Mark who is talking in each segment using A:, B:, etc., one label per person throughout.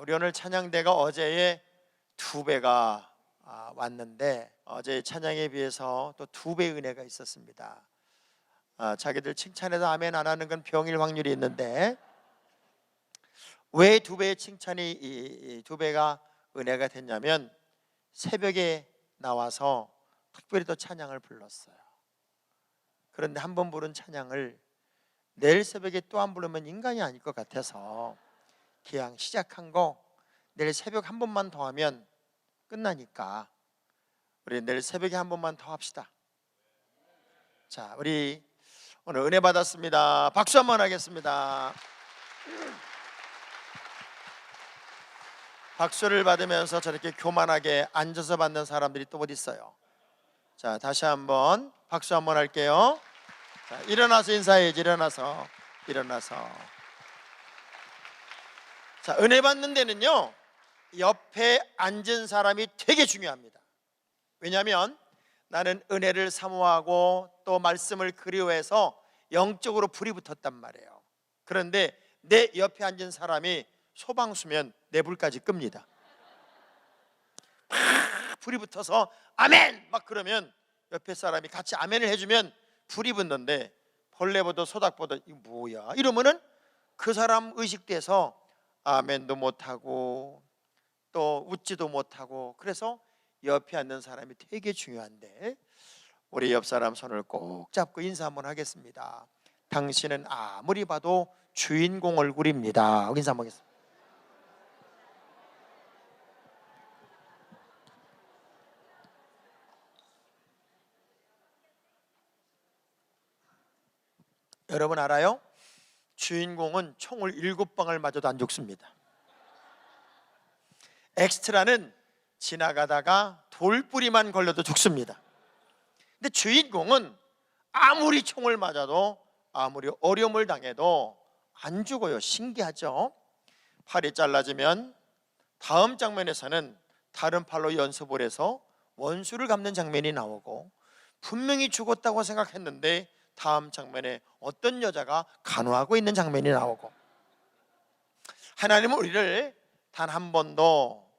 A: 우리 오늘 찬양대가 어제의 2배가 왔는데 어제의 찬양에 비해서 또 2배의 은혜가 있었습니다. 자기들 칭찬해도 아멘 안 하는 건 병일 확률이 있는데 왜 2배의 칭찬이 이 2배가 은혜가 됐냐면 새벽에 나와서 특별히 또 찬양을 불렀어요. 그런데 한 번 부른 찬양을 내일 새벽에 또 안 부르면 인간이 아닐 것 같아서 그냥 시작한 거 내일 새벽 한 번만 더 하면 끝나니까 우리 내일 새벽에 한 번만 더 합시다. 자, 우리 오늘 은혜 받았습니다. 박수 한번 하겠습니다. 박수를 받으면서 저렇게 교만하게 앉아서 받는 사람들이 또 어디 있어요? 자, 다시 한번 박수 한번 할게요. 자, 일어나서 인사해야지. 일어나서. 자, 은혜 받는 데는요 옆에 앉은 사람이 되게 중요합니다. 왜냐하면 나는 은혜를 사모하고 또 말씀을 그리워해서 영적으로 불이 붙었단 말이에요. 그런데 내 옆에 앉은 사람이 소방수면 내 불까지 끕니다. 막 불이 붙어서 아멘 막 그러면 옆에 사람이 같이 아멘을 해주면 불이 붙는데 벌레보다 소닥보다 이거 뭐야 이러면은 그 사람 의식돼서 아멘도 못하고 또 웃지도 못하고, 그래서 옆에 앉는 사람이 되게 중요한데 우리 옆 사람 손을 꼭 잡고 인사 한번 하겠습니다. 당신은 아무리 봐도 주인공 얼굴입니다. 인사 한번 하겠습니다. 여러분 알아요? 주인공은 총을 7방을 맞아도 안 죽습니다. 엑스트라는 지나가다가 돌뿌리만 걸려도 죽습니다. 근데 주인공은 아무리 총을 맞아도 아무리 어려움을 당해도 안 죽어요. 신기하죠? 팔이 잘라지면 다음 장면에서는 다른 팔로 연습을 해서 원수를 갚는 장면이 나오고, 분명히 죽었다고 생각했는데 다음 장면에 어떤 여자가 간호하고 있는 장면이 나오고, 하나님은 우리를 단 한 번도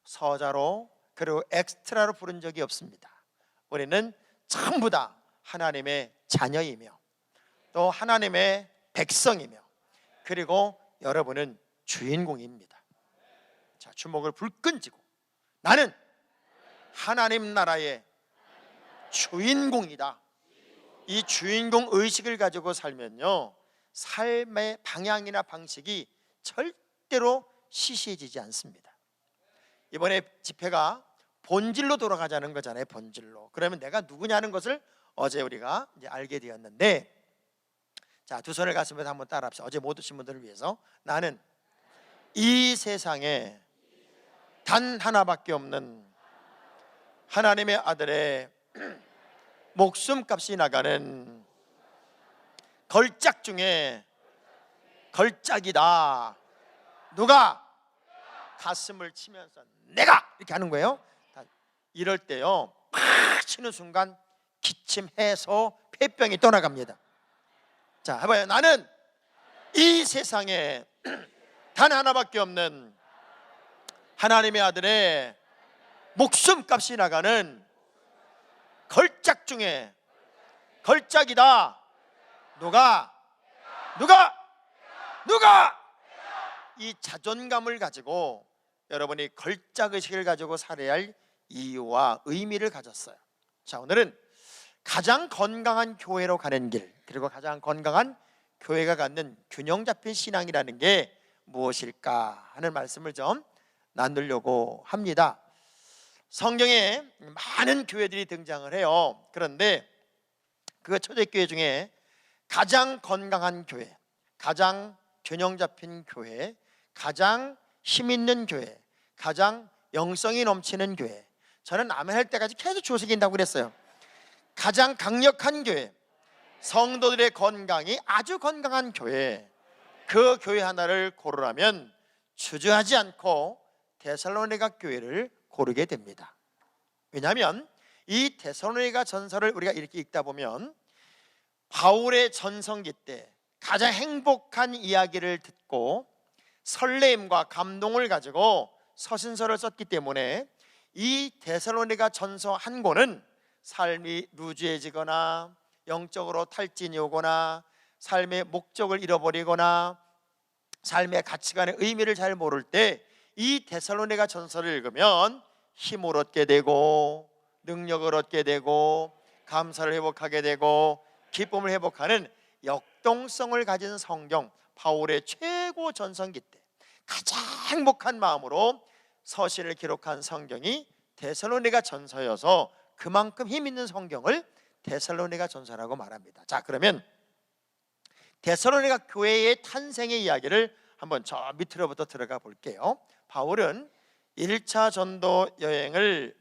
A: 서자로 그리고 엑스트라로 부른 적이 없습니다. 우리는 전부 다 하나님의 자녀이며 또 하나님의 백성이며, 그리고 여러분은 주인공입니다. 자, 주먹을 불끈 쥐고 나는 하나님 나라의 주인공이다, 이 주인공 의식을 가지고 살면요 삶의 방향이나 방식이 절대로 시시해지지 않습니다. 이번에 집회가 본질로 돌아가자는 거잖아요. 본질로. 그러면 내가 누구냐는 것을 어제 우리가 이제 알게 되었는데, 자, 두 손을 가슴에서 한번 따라합시다. 어제 못 오신 분들을 위해서. 나는 이 세상에 단 하나밖에 없는 하나님의 아들의 목숨값이 나가는 걸작 중에 걸작이다. 누가? 가슴을 치면서 내가! 이렇게 하는 거예요. 이럴 때요 팍 치는 순간 기침, 해소, 폐병이 떠나갑니다. 자, 해봐요. 나는 이 세상에 단 하나밖에 없는 하나님의 아들의 목숨값이 나가는 걸작 중에 걸작이다. 누가? 이 자존감을 가지고 여러분이 걸작의식을 가지고 살아야 할 이유와 의미를 가졌어요. 자, 오늘은 가장 건강한 교회로 가는 길, 그리고 가장 건강한 교회가 갖는 균형 잡힌 신앙이라는 게 무엇일까 하는 말씀을 좀 나누려고 합니다. 성경에 많은 교회들이 등장을 해요. 그런데 그 초대교회 중에 가장 건강한 교회, 가장 균형 잡힌 교회, 가장 힘있는 교회, 가장 영성이 넘치는 교회, 저는 아멘 할 때까지 계속 조색인다고 그랬어요. 가장 강력한 교회, 성도들의 건강이 아주 건강한 교회, 그 교회 하나를 고르라면 주저하지 않고 데살로니가 교회를 고르게 됩니다. 왜냐하면 이 데살로니가 전서를 우리가 이렇게 읽다 보면 바울의 전성기 때 가장 행복한 이야기를 듣고 설렘과 감동을 가지고 서신서를 썼기 때문에 이 데살로니가 전서 한 권은 삶이 루즈해지거나 영적으로 탈진이 오거나 삶의 목적을 잃어버리거나 삶의 가치관의 의미를 잘 모를 때 이 데살로니가 전서를 읽으면 힘을 얻게 되고 능력을 얻게 되고 감사를 회복하게 되고 기쁨을 회복하는 역동성을 가진 성경, 바울의 최고 전성기 때 가장 행복한 마음으로 서신을 기록한 성경이 데살로니가 전서여서 그만큼 힘 있는 성경을 데살로니가 전서라고 말합니다. 자, 그러면 데살로니가 교회의 탄생의 이야기를 한번 저 밑으로부터 들어가 볼게요. 바울은 1차 전도 여행을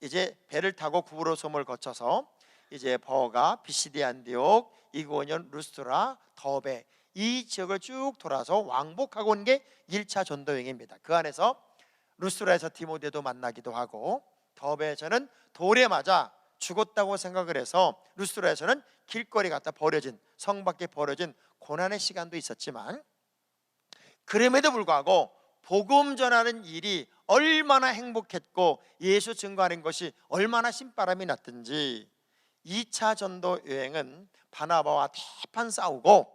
A: 이제 배를 타고 구브로섬을 거쳐서 이제 버가, 비시디 안디옥, 이고니온, 루스트라, 더베 이 지역을 쭉 돌아서 왕복하고 온 게 1차 전도 여행입니다. 그 안에서 루스트라에서 디모데도 만나기도 하고 더베에서는 돌에 맞아 죽었다고 생각을 해서 루스트라에서는 길거리 갖다 버려진, 성 밖에 버려진 고난의 시간도 있었지만 그럼에도 불구하고 복음 전하는 일이 얼마나 행복했고 예수 증거하는 것이 얼마나 신바람이 났든지 2차 전도 여행은 바나바와 대판 싸우고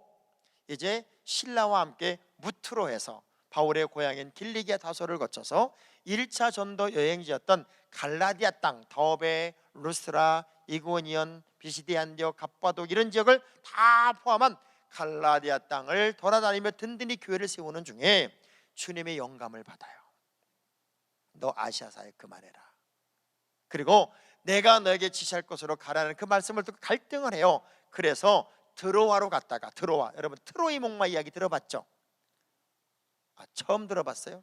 A: 이제 신라와 함께 무트로에서 바울의 고향인 길리기아 다소를 거쳐서 1차 전도 여행지였던 갈라디아 땅, 더베, 루스트라, 이고니온, 비시디 안디옥, 갑바독 이런 지역을 다 포함한 갈라디아 땅을 돌아다니며 든든히 교회를 세우는 중에 주님의 영감을 받아요. 너 아시아사에 그만해라. 그리고 내가 너에게 지시할 곳으로 가라는 그 말씀을 듣고 갈등을 해요. 그래서 드로아로 갔다가, 드로아, 여러분 트로이 목마 이야기 들어봤죠? 처음 들어봤어요?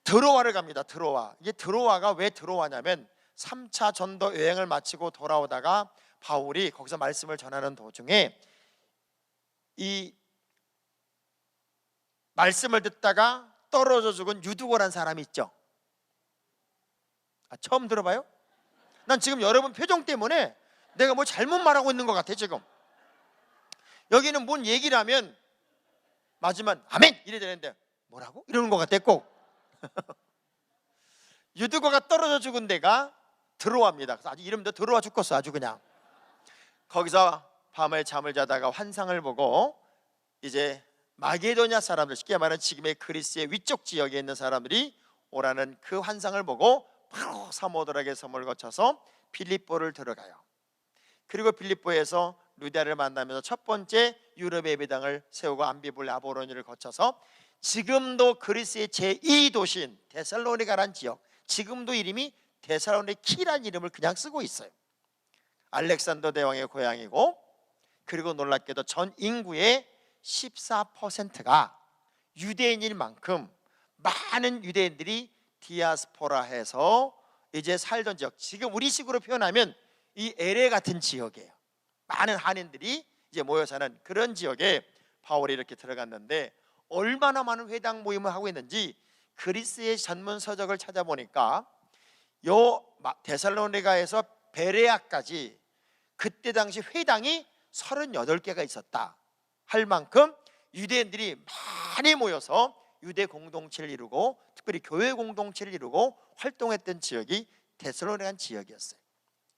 A: 드로아를 갑니다. 드로아. 이게 드로아가 왜 드로아냐면 3차 전도 여행을 마치고 돌아오다가 바울이 거기서 말씀을 전하는 도중에 이 말씀을 듣다가 떨어져 죽은 유두고란 사람이 있죠. 처음 들어봐요? 난 지금 여러분 표정 때문에 내가 뭐 잘못 말하고 있는 것 같아. 지금 여기는 뭔 얘기를 하면 맞으면 아멘 이래 되는데 뭐라고? 이러는 것 같아. 꼭 유두고가 떨어져 죽은 데가 드로아입니다. 그래서 아주 이름도 드로아 죽겠어. 아주 그냥 거기서 밤에 잠을 자다가 환상을 보고 이제 마게도냐 사람들, 쉽게 말하면 지금의 그리스의 위쪽 지역에 있는 사람들이 오라는 그 환상을 보고 바로 사모드락의 섬을 거쳐서 빌립보를 들어가요. 그리고 빌립보에서 루디아를 만나면서 첫 번째 유럽 예배당을 세우고 암비불 아보로니를 거쳐서 지금도 그리스의 제2도시인 데살로니가란 지역, 지금도 이름이 데살로니키란 이름을 그냥 쓰고 있어요. 알렉산더 대왕의 고향이고, 그리고 놀랍게도 전 인구의 14%가 유대인일 만큼 많은 유대인들이 디아스포라해서 이제 살던 지역, 지금 우리식으로 표현하면 이 LA 같은 지역이에요. 많은 한인들이 이제 모여 사는 그런 지역에 바울이 이렇게 들어갔는데 얼마나 많은 회당 모임을 하고 있는지 그리스의 전문 서적을 찾아보니까 요 데살로니가에서 베레아까지 그때 당시 회당이 38개가 있었다 할 만큼 유대인들이 많이 모여서 유대 공동체를 이루고 특별히 교회 공동체를 이루고 활동했던 지역이 데살로니가 지역이었어요.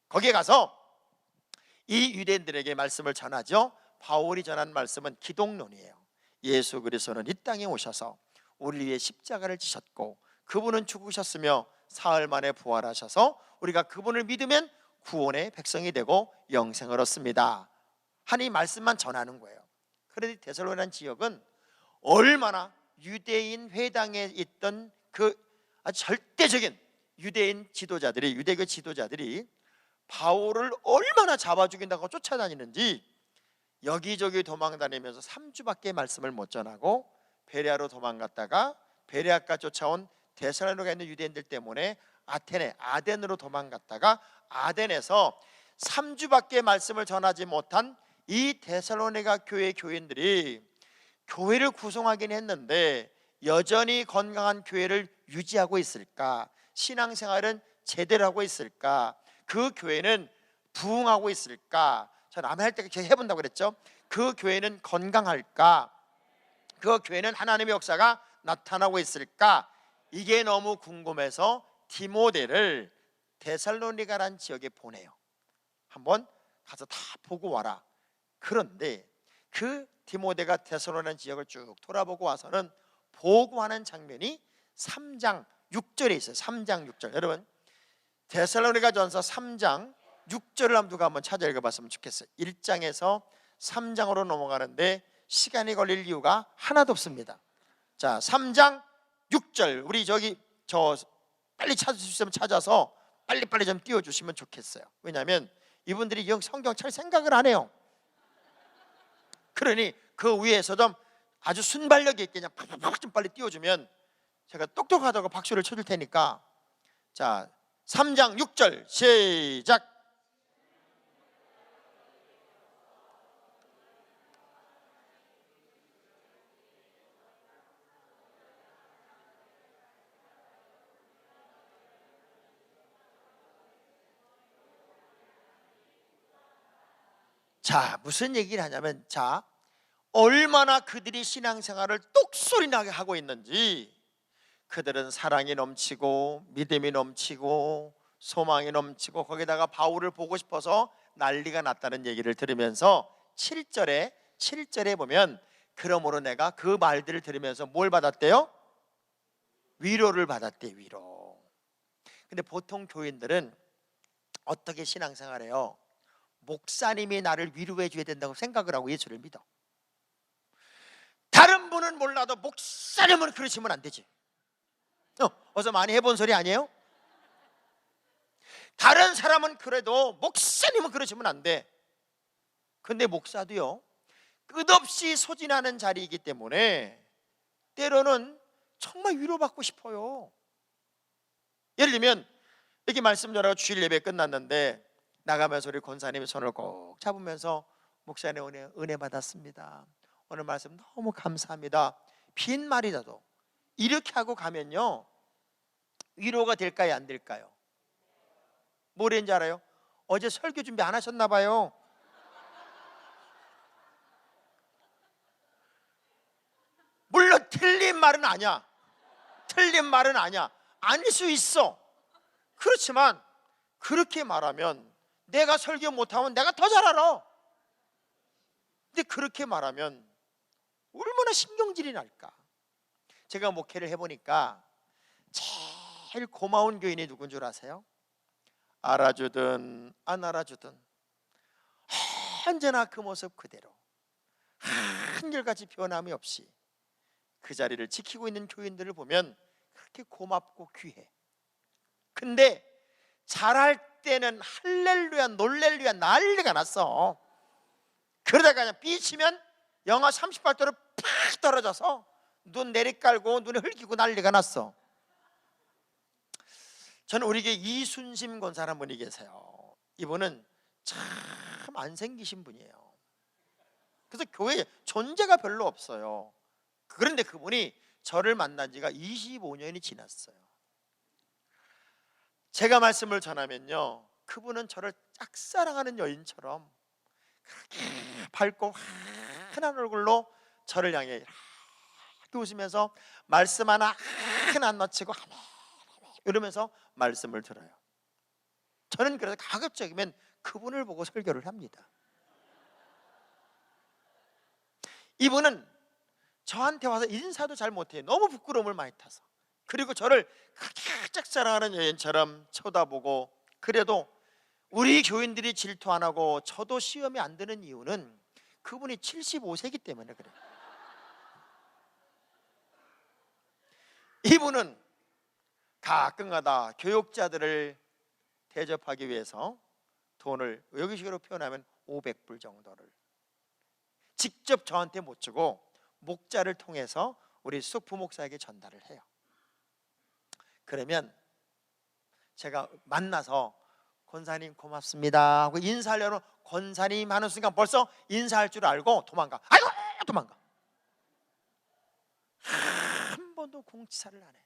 A: 거기에 가서 이 유대인들에게 말씀을 전하죠. 바울이 전한 말씀은 기독론이에요. 예수 그리스도는 이 땅에 오셔서 우리 위해 십자가를 지셨고 그분은 죽으셨으며 사흘 만에 부활하셔서 우리가 그분을 믿으면 구원의 백성이 되고 영생을 얻습니다 하니 말씀만 전하는 거예요. 그런데 데살로니가 지역은 얼마나 유대인 회당에 있던 그 아주 절대적인 유대인 지도자들이, 유대교 지도자들이 바울을 얼마나 잡아 죽인다고 쫓아다니는지 여기저기 도망다니면서 3주밖에 말씀을 못 전하고 베레아로 도망갔다가 베레아까지 쫓아온 데살로니가에 있는 유대인들 때문에 아덴으로 도망갔다가 아덴에서 3주밖에 말씀을 전하지 못한 이 데살로니가 교회 교인들이 교회를 구성하긴 했는데 여전히 건강한 교회를 유지하고 있을까? 신앙생활은 제대로 하고 있을까? 그 교회는 부흥하고 있을까? 전 아멘 할 때 해본다고 그랬죠. 그 교회는 건강할까? 그 교회는 하나님의 역사가 나타나고 있을까? 이게 너무 궁금해서 디모데를 데살로니가라는 지역에 보내요. 한번 가서 다 보고 와라. 그런데 그 디모데가 데살로니가 지역을 쭉 돌아보고 와서는 보고하는 장면이 3장 6절에 있어요. 3장 6절. 여러분 데살로니가 전서 3장 6절을 누가 한번 찾아 읽어봤으면 좋겠어요. 1장에서 3장으로 넘어가는데 시간이 걸릴 이유가 하나도 없습니다. 자, 3장 6절 우리 저 빨리 찾을 수 있으면 찾아서 빨리빨리 좀 띄워주시면 좋겠어요. 왜냐하면 이분들이 성경 잘 생각을 안 해요. 그러니 그 위에서 좀 아주 순발력 있게 그냥 팍팍팍 좀 빨리 띄워주면 제가 똑똑하다고 박수를 쳐줄 테니까. 자, 3장 6절 시작. 자, 무슨 얘기를 하냐면, 자, 얼마나 그들이 신앙생활을 똑소리나게 하고 있는지, 그들은 사랑이 넘치고 믿음이 넘치고 소망이 넘치고 거기다가 바울을 보고 싶어서 난리가 났다는 얘기를 들으면서 7절에 보면, 그러므로 내가 그 말들을 들으면서 뭘 받았대요? 위로를 받았대. 위로. 근데 보통 교인들은 어떻게 신앙생활해요? 목사님이 나를 위로해 줘야 된다고 생각을 하고 예수를 믿어. 다른 분은 몰라도 목사님은 그러시면 안 되지. 어서 많이 해본 소리 아니에요? 다른 사람은 그래도 목사님은 그러시면 안 돼. 근데 목사도요, 끝없이 소진하는 자리이기 때문에 때로는 정말 위로받고 싶어요. 예를 들면 이렇게 말씀 전하고 주일 예배 끝났는데 나가면서 우리 권사님이 손을 꼭 잡으면서 목사님 은혜 받았습니다. 오늘 말씀 너무 감사합니다. 빈말이라도 이렇게 하고 가면요, 위로가 될까요? 안 될까요? 뭐랬는지 알아요? 어제 설교 준비 안 하셨나 봐요. 물론 틀린 말은 아니야. 틀린 말은 아니야. 아닐 수 있어. 그렇지만 그렇게 말하면 내가 설교 못하면 내가 더 잘 알아. 근데 그렇게 말하면 얼마나 신경질이 날까. 제가 목회를 해보니까 제일 고마운 교인이 누군 줄 아세요? 알아주든 안 알아주든 언제나 그 모습 그대로 한결같이 변함이 없이 그 자리를 지키고 있는 교인들을 보면 그렇게 고맙고 귀해. 근데 잘할 때는 할렐루야 놀렐루야 난리가 났어. 그러다가 그냥 삐치면 영하 38도로 팍 떨어져서 눈 내리깔고 눈에 흘기고 난리가 났어. 저는 우리 교회 이순심 권사라는 한 분이 계세요. 이분은 참 안 생기신 분이에요. 그래서 교회에 존재가 별로 없어요. 그런데 그분이 저를 만난 지가 25년이 지났어요. 제가 말씀을 전하면요, 그분은 저를 짝사랑하는 여인처럼 그렇게 밝고 환한 얼굴로 저를 향해 이렇게 웃으면서 말씀 하나 안 놓치고 이러면서 말씀을 들어요. 저는 그래서 가급적이면 그분을 보고 설교를 합니다. 이분은 저한테 와서 인사도 잘 못해요. 너무 부끄러움을 많이 타서. 그리고 저를 그렇게 짝사랑하는 여인처럼 쳐다보고, 그래도 우리 교인들이 질투 안 하고 저도 시험이 안 드는 이유는 그분이 75세이기 때문에 그래요. 이분은 가끔가다 교육자들을 대접하기 위해서 돈을, 여기식으로 표현하면 500불 정도를 직접 저한테 못 주고 목자를 통해서 우리 쑥 부목사에게 전달을 해요. 그러면 제가 만나서 권사님 고맙습니다 하고 인사하려는, 권사님 하는 순간 벌써 인사할 줄 알고 도망가. 아이고 도망가. 한 번도 공치사를 안 해.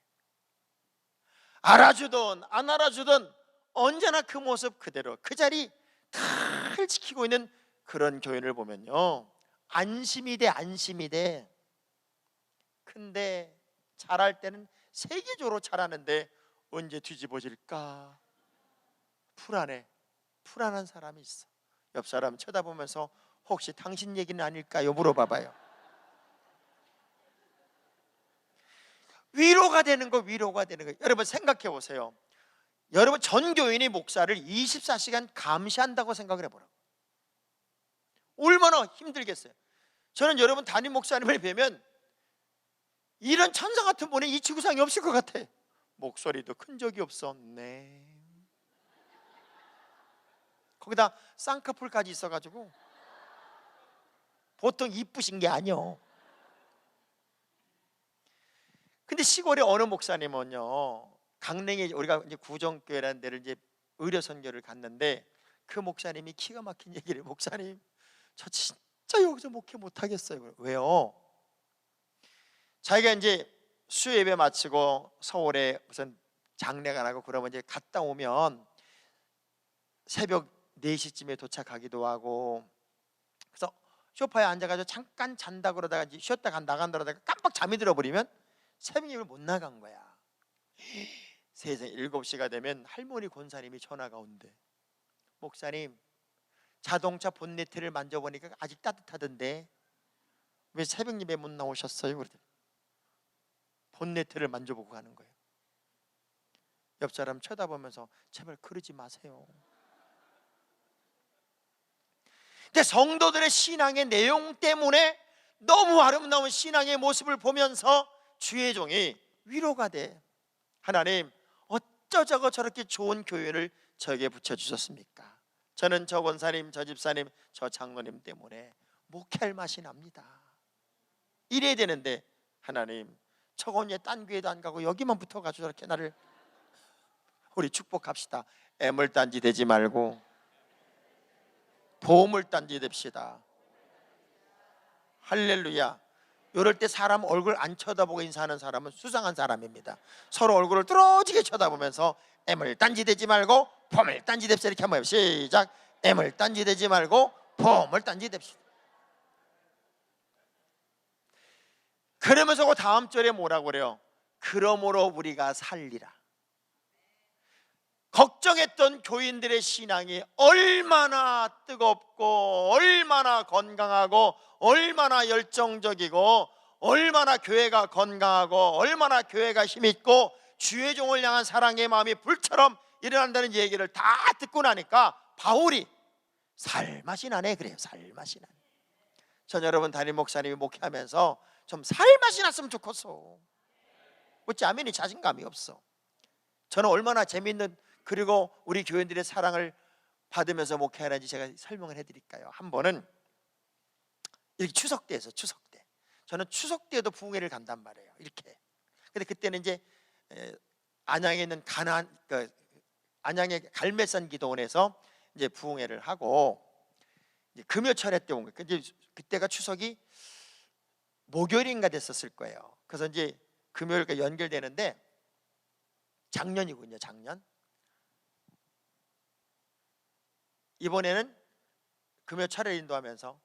A: 알아주든 안 알아주든 언제나 그 모습 그대로 그 자리 잘 지키고 있는 그런 교인을 보면요, 안심이 돼. 안심이 돼. 근데 잘할 때는 세계적으로 잘하는데 언제 뒤집어질까? 불안한 사람이 있어. 옆 사람 쳐다보면서 혹시 당신 얘기는 아닐까요? 물어봐봐요. 위로가 되는 거. 여러분 생각해 보세요. 여러분 전교인이 목사를 24시간 감시한다고 생각을 해보라고. 얼마나 힘들겠어요. 저는 여러분 담임 목사님을 뵈면 이런 천사 같은 분이 이 지구상에 없을 것 같아. 목소리도 큰 적이 없어. 네. 거기다 쌍꺼풀까지 있어가지고 보통 이쁘신 게 아니요. 근데 시골에 어느 목사님은요, 강릉에 우리가 이제 구정교회라는 데를 이제 의료 선교를 갔는데 그 목사님이 기가 막힌 얘기를, 목사님 저 진짜 여기서 목회 못 하겠어요. 왜요? 자기가 이제 수요 예배 마치고 서울에 무슨 장례가 나고 그러면 이제 갔다 오면 새벽 4시쯤에 도착하기도 하고, 그래서 소파에 앉아가지고 잠깐 잔다 그러다가 이제 쉬었다 나간다 그러다가 깜빡 잠이 들어버리면 새벽 예배를 못 나간 거야. 세상에 7시가 되면 할머니 권사님이 전화가 온대. 목사님, 자동차 본네트를 만져보니까 아직 따뜻하던데 왜 새벽 예배 못 나오셨어요? 그러더니 본네트를 만져보고 가는 거예요. 옆 사람 쳐다보면서 제발 그러지 마세요. 근데 성도들의 신앙의 내용 때문에 너무 아름다운 신앙의 모습을 보면서 주의 종이 위로가 돼. 하나님, 어쩌자고 저렇게 좋은 교회를 저에게 붙여주셨습니까? 저는 저 권사님, 저 집사님, 저 장로님 때문에 목회할 맛이 납니다. 이래야 되는데 하나님, 저건 왜 딴 교회도 안 가고 여기만 붙어가지고 저렇게 나를. 우리 축복합시다. 애물단지 되지 말고 보물단지 됩시다. 할렐루야. 이럴 때 사람 얼굴 안 쳐다보고 인사하는 사람은 수상한 사람입니다. 서로 얼굴을 뚫어지게 쳐다보면서 애물단지 되지 말고 보물단지 됩시다. 이렇게 한번 해요. 시작. 애물단지 되지 말고 보물단지 됩시다. 그러면서 그 다음 절에 뭐라고 그래요? 그러므로 우리가 살리라. 걱정했던 교인들의 신앙이 얼마나 뜨겁고 얼마나 건강하고 얼마나 열정적이고 얼마나 교회가 건강하고 얼마나 교회가 힘있고 주의 종을 향한 사랑의 마음이 불처럼 일어난다는 얘기를 다 듣고 나니까 바울이 살맛이 나네 그래요. 살맛이 나네. 전 여러분 담임 목사님이 목회하면서 좀 살맛이 났으면 좋겠어. 어찌 아멘이 자신감이 없어. 저는 얼마나 재밌는, 그리고 우리 교인들의 사랑을 받으면서 목회하는지 제가 설명을 해드릴까요? 한 번은 이렇게 추석 때에서, 추석 때 저는 추석 때에도 부흥회를 간단 말이에요. 이렇게. 근데 그때는 이제 안양에 있는 안양의 갈매산 기도원에서 이제 부흥회를 하고 이제 금요철에 때 온 거예요. 근데 그때가 추석이 목요일인가 됐었을 거예요. 그래서 이제 금요일과 연결되는데 작년이군요. 작년. 이번에는 금요 차례 인도하면서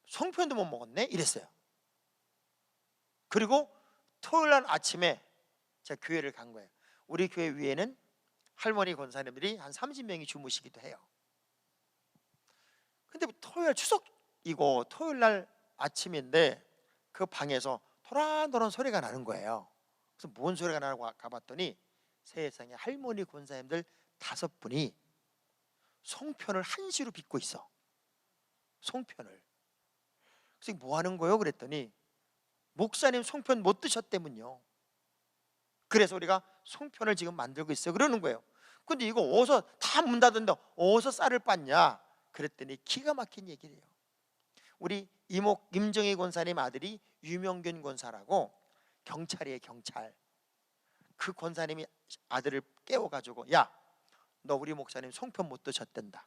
A: 송편도 못 먹었네 이랬어요. 그리고 토요일 날 아침에 제가 교회를 간 거예요. 우리 교회 위에는 할머니 권사님들이 한 30명이 주무시기도 해요. 근데 토요일 추석이고 토요일 날 아침인데 그 방에서 도란도란 소리가 나는 거예요. 그래서 뭔 소리가 나고 가봤더니 세상에 할머니 권사님들 5분이 송편을 한시로 빚고 있어. 송편을. 그래서 뭐 하는 거예요? 그랬더니 목사님 송편 못 드셨다면요. 그래서 우리가 송편을 지금 만들고 있어요. 그러는 거예요. 근데 이거 어디서 다 문 닫은데 어디서 쌀을 빻냐? 그랬더니 기가 막힌 얘기를 해요. 우리 이모 김정희 권사님 아들이 유명균 권사라고 경찰이에요. 경찰. 그 권사님이 아들을 깨워가지고 야, 너 우리 목사님 송편 못 드셨댄다.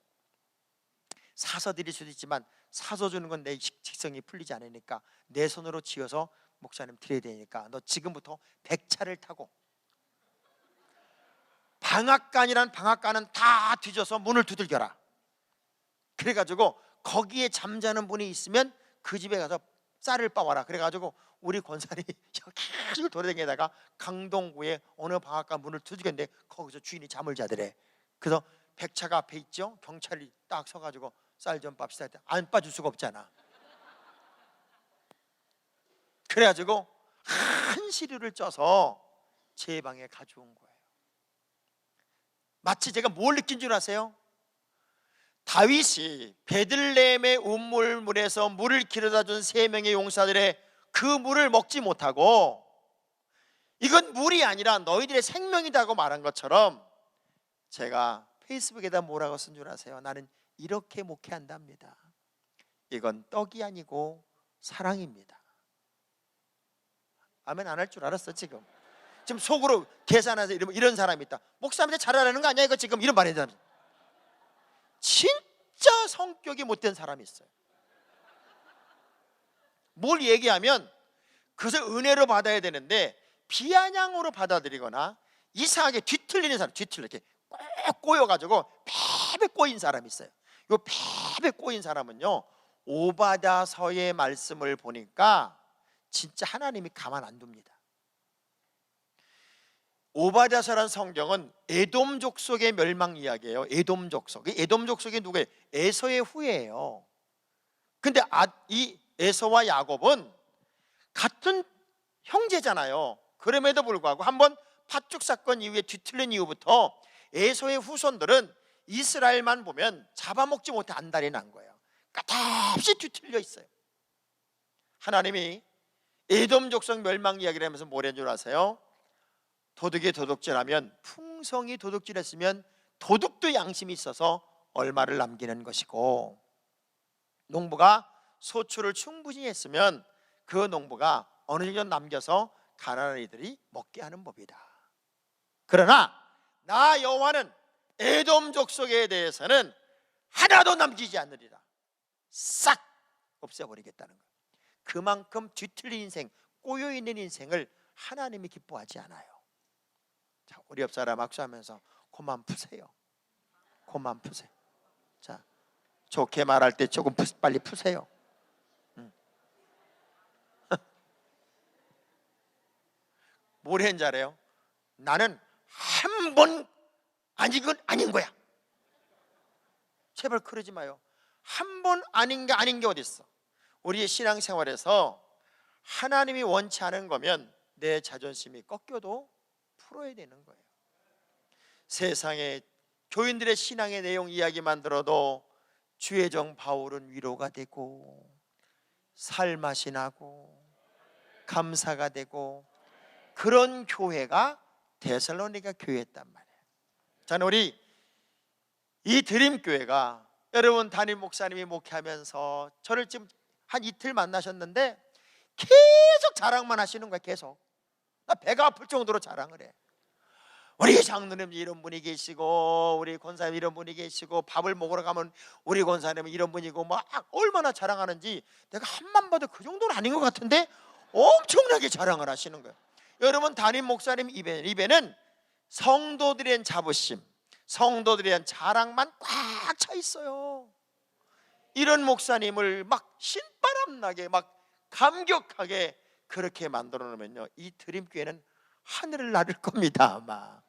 A: 사서 드릴 수도 있지만 사서 주는 건 내 직성이 풀리지 않으니까 내 손으로 지어서 목사님 드려야 되니까 너 지금부터 백차를 타고 방앗간이란 방앗간은 다 뒤져서 문을 두들겨라. 그래가지고 거기에 잠자는 분이 있으면 그 집에 가서 쌀을 빠와라. 그래가지고 우리 권사님이 계속 돌아다니다가 강동구에 어느 방앗간 문을 두드렸는데 거기서 주인이 잠을 자더래. 그래서 백차가 앞에 있죠. 경찰이 딱 서가지고 쌀 좀 빱시다 했더니 안 빠질 수가 없잖아. 그래가지고 한 시류를 쪄서 제 방에 가져온 거예요. 마치 제가 뭘 느낀 줄 아세요? 다윗이 베들레헴의 운물물에서 물을 길어다 준 3명의 용사들의 그 물을 먹지 못하고 이건 물이 아니라 너희들의 생명이다고 말한 것처럼 제가 페이스북에다 뭐라고 쓴 줄 아세요? 나는 이렇게 목회한답니다. 이건 떡이 아니고 사랑입니다. 아멘 안 할 줄 알았어. 지금 속으로 계산해서 이런 사람이 있다. 목사님한테 잘하라는 거 아니야 이거 지금, 이런 말이 있잖아. 진짜 성격이 못된 사람이 있어요. 뭘 얘기하면 그것을 은혜로 받아야 되는데 비아냥으로 받아들이거나 이상하게 뒤틀리는 사람, 이렇게 꼭 꼬여가지고 폐배 꼬인 사람이 있어요. 이 폐배 꼬인 사람은요, 오바댜서의 말씀을 보니까 진짜 하나님이 가만 안 둡니다. 오바댜서라는 성경은 에돔 족속의 멸망 이야기예요. 에돔 족속. 에돔 족속이 누구예요? 에서의 후예예요. 근데 이 에서와 야곱은 같은 형제잖아요. 그럼에도 불구하고 한번 팥죽 사건 이후에 뒤틀린 이후부터 에서의 후손들은 이스라엘만 보면 잡아먹지 못해 안달이 난 거예요. 끝없이 뒤틀려 있어요. 하나님이 에돔 족속 멸망 이야기를 하면서 뭐라는 줄 아세요? 도둑이 도둑질하면, 풍성이 도둑질했으면 도둑도 양심이 있어서 얼마를 남기는 것이고, 농부가 소출을 충분히 했으면 그 농부가 어느 정도 남겨서 가난한 이들이 먹게 하는 법이다. 그러나 나 여호와는 에돔 족속에 대해서는 하나도 남기지 않으리라. 싹 없애버리겠다는 거예요. 그만큼 뒤틀린 인생, 꼬여있는 인생을 하나님이 기뻐하지 않아요. 자, 우리 옆 사람 악수하면서 그만 푸세요. 그만 푸세요. 자, 좋게 말할 때 조금 빨리 푸세요. 뭘 했는지 알아요? 나는 한 번 아닌 건 아닌 거야. 제발 그러지 마요. 한 번 아닌 게 아닌 게 어디 있어? 우리의 신앙생활에서 하나님이 원치 않은 거면 내 자존심이 꺾여도 풀어야 되는 거예요. 세상에 교인들의 신앙의 내용 이야기만 들어도 주의 종 바울은 위로가 되고 살맛이 나고 감사가 되고, 그런 교회가 데살로니가 교회였단 말이에요. 저는 우리 이 드림교회가, 여러분 담임 목사님이 목회하면서 저를 지금 한 이틀 만나셨는데 계속 자랑만 하시는 거야. 계속 나 배가 아플 정도로 자랑을 해. 우리 장로님 이런 분이 계시고, 우리 권사님 이런 분이 계시고, 밥을 먹으러 가면 우리 권사님은 이런 분이고, 막 얼마나 자랑하는지 내가 한만 봐도 그 정도는 아닌 것 같은데 엄청나게 자랑을 하시는 거예요. 여러분 담임 목사님 입에는 성도들에 대한 자부심, 성도들에 대한 자랑만 꽉 차 있어요. 이런 목사님을 막 신바람 나게 막 감격하게 그렇게 만들어 놓으면요, 이 드림교회는 하늘을 나를 겁니다. 아마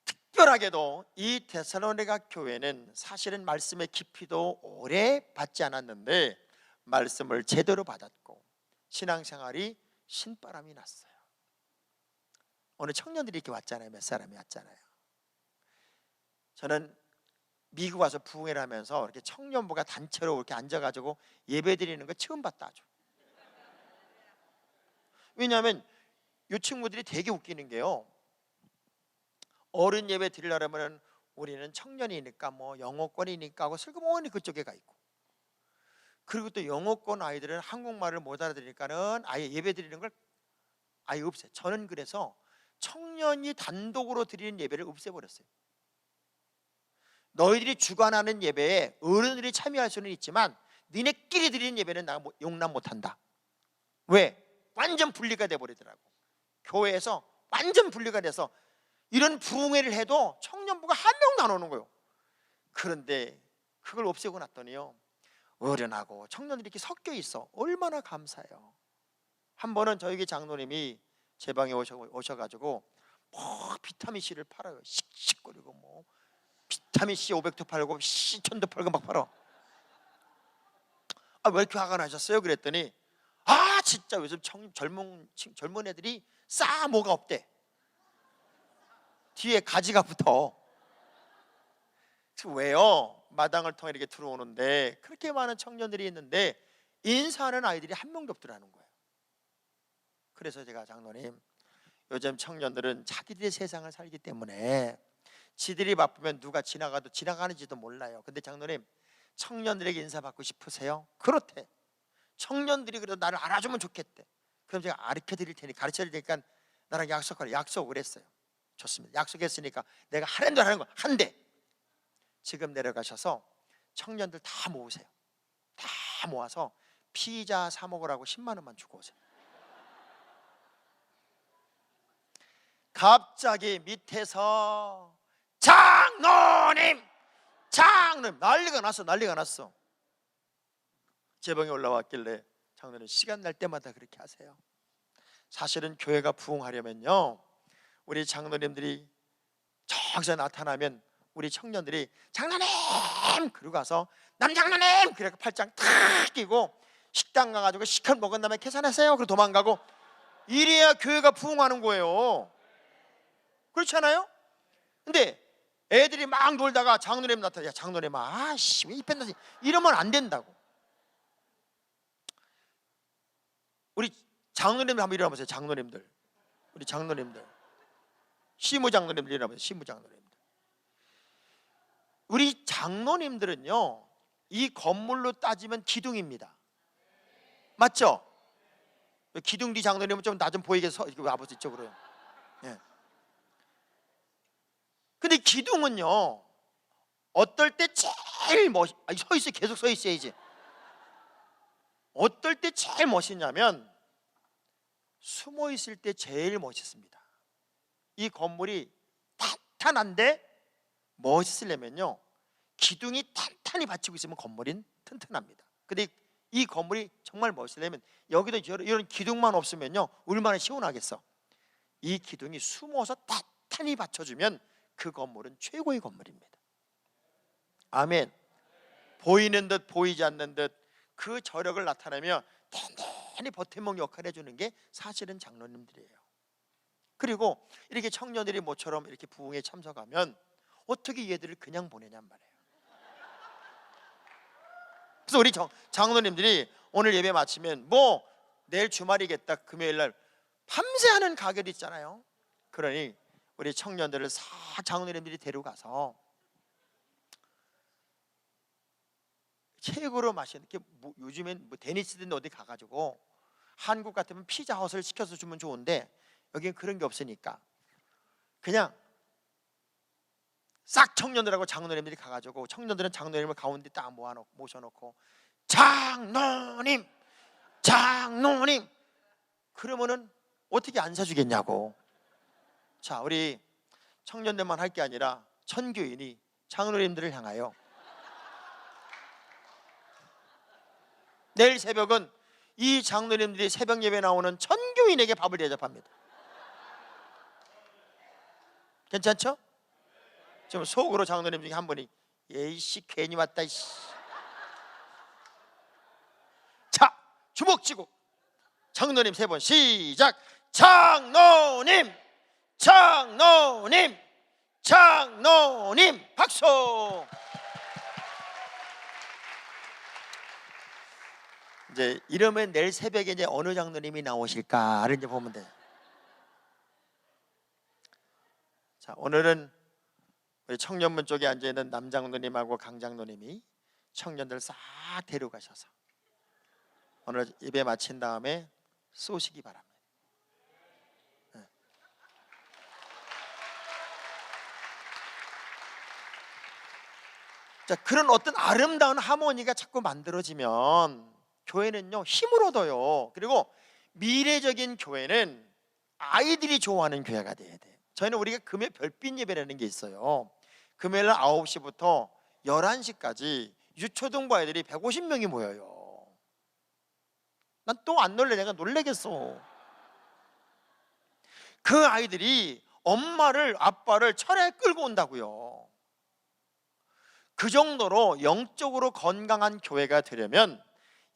A: 특별하게도 이 데살로니가 교회는 사실은 말씀의 깊이도 오래 받지 않았는데 말씀을 제대로 받았고 신앙생활이 신바람이 났어요. 오늘 청년들이 이렇게 왔잖아요. 몇 사람이 왔잖아요. 저는 미국 와서 부흥회를 하면서 이렇게 청년부가 단체로 이렇게 앉아가지고 예배 드리는 거 처음 봤다. 아주. 왜냐하면 이 친구들이 되게 웃기는 게요, 어른 예배 드리려면 우리는 청년이니까 뭐 영어권이니까 하고 슬그머니 그쪽에 가 있고, 그리고 또 영어권 아이들은 한국말을 못 알아들으니까는 아예 예배 드리는 걸 아예 없애요. 저는 그래서 청년이 단독으로 드리는 예배를 없애버렸어요. 너희들이 주관하는 예배에 어른들이 참여할 수는 있지만 니네끼리 드리는 예배는 나 용납 못한다. 왜? 완전 분리가 돼버리더라고. 교회에서 완전 분리가 돼서 이런 부흥회를 해도 청년부가 한 명도 안 오는 거예요. 그런데 그걸 없애고 났더니요, 어른하고 청년들이 이렇게 섞여 있어. 얼마나 감사해요. 한 번은 저희 장로님이 제 방에 오셔가지고 뭐 비타민C를 팔아요. 씩씩거리고 뭐 비타민C 500도 팔고 C 1000도 팔고 막 팔아. 왜 이렇게 화가 나셨어요? 그랬더니 진짜 요즘 젊은 애들이 뭐가 없대. 뒤에 가지가 붙어. 왜요? 마당을 통해 이렇게 들어오는데 그렇게 많은 청년들이 있는데 인사하는 아이들이 한 명도 없더라는 거예요. 그래서 제가 장로님, 요즘 청년들은 자기들의 세상을 살기 때문에 지들이 바쁘면 누가 지나가도 지나가는지도 몰라요. 근데 장로님, 청년들에게 인사받고 싶으세요? 그렇대. 청년들이 그래도 나를 알아주면 좋겠대. 그럼 제가 가르쳐 드릴 테니까 나랑 약속을 했어요. 좋습니다. 약속했으니까 내가 하는 대로 하는 거 한대. 지금 내려가셔서 청년들 다 모으세요. 다 모아서 피자 사 먹으라고 10만 원만 주고 오세요. 갑자기 밑에서 장로님 난리가 났어. 제 방에 올라왔길래 장로님 시간 날 때마다 그렇게 하세요. 사실은 교회가 부흥하려면요, 우리 장로님들이 저기서 나타나면 우리 청년들이 장로님 그러고 가서 남장로님 그래서 팔짱 탁 끼고 식당 가가지고 시컷 먹은 다음에 계산하세요 그리고 도망가고, 이래야 교회가 부흥하는 거예요. 그렇지 않아요? 근데 애들이 막 놀다가 장로님 나타나, 야 장로님 왜 입혔나, 이러면 안 된다고. 우리 장로님들 한번 일어나보세요. 장로님들, 우리 장로님들, 시무장로님들 일어나보세요. 시무장로님들. 우리 장로님들은요, 이 건물로 따지면 기둥입니다. 맞죠? 기둥 뒤 장로님은 좀 나 좀 보이게 와보세요. 이쪽으로요. 예. 근데 기둥은요, 어떨 때 제일 계속 서 있어야지. 어떨 때 제일 멋있냐면 숨어 있을 때 제일 멋있습니다. 이 건물이 탄탄한데 멋있으려면요, 기둥이 탄탄히 받치고 있으면 건물이 튼튼합니다. 근데 이 건물이 정말 멋있으려면 여기도 이런 기둥만 없으면요 얼마나 시원하겠어. 이 기둥이 숨어서 탄탄히 받쳐주면 그 건물은 최고의 건물입니다. 아멘. 보이는 듯 보이지 않는 듯 그 저력을 나타내며 단단히 버팀목 역할을 해주는 게 사실은 장로님들이에요. 그리고 이렇게 청년들이 모처럼 이렇게 부흥에 참석하면 어떻게 얘들을 그냥 보내냔 말이에요. 그래서 우리 장로님들이 오늘 예배 마치면 내일 주말이겠다, 금요일날 밤새 하는 가게도 있잖아요. 그러니 우리 청년들을 장로님들이 데려가서 최고로 맛있는 요즘엔 데니스든 어디 가가지고, 한국 같으면 피자헛을 시켜서 주면 좋은데 여기는 그런 게 없으니까 그냥 싹 청년들하고 장로님들이 가가지고, 청년들은 장로님을 가운데 딱 모셔놓고 장로님 그러면은 어떻게 안 사주겠냐고. 자, 우리 청년들만 할 게 아니라 천교인이 장로님들을 향하여 내일 새벽은 이 장로님들이 새벽 예배 나오는 천교인에게 밥을 대접합니다. 괜찮죠? 지금 속으로 장로님 중에 한 분이 예이씨 괜히 왔다 이씨. 자, 주먹 쥐고 장로님 3번 시작. 장로님 박수. 이제 이러면 내일 새벽에 이제 어느 장로님이 나오실까를 이제 보면 돼요. 자, 오늘은 우리 청년문 쪽에 앉아 있는 남장로님하고 강장로님이 청년들 싹 데려가셔서 오늘 예배 마친 다음에 쏘시기 바랍니다. 네. 자, 그런 어떤 아름다운 하모니가 자꾸 만들어지면 교회는요 힘을 얻어요. 그리고 미래적인 교회는 아이들이 좋아하는 교회가 돼야 돼. 저희는 우리가 금요일 별빛 예배라는 게 있어요. 금요일 날 9시부터 11시까지 유초등부 아이들이 150명이 모여요. 난 또 안 놀래. 내가 놀래겠어. 그 아이들이 엄마를 아빠를 철에 끌고 온다고요. 그 정도로 영적으로 건강한 교회가 되려면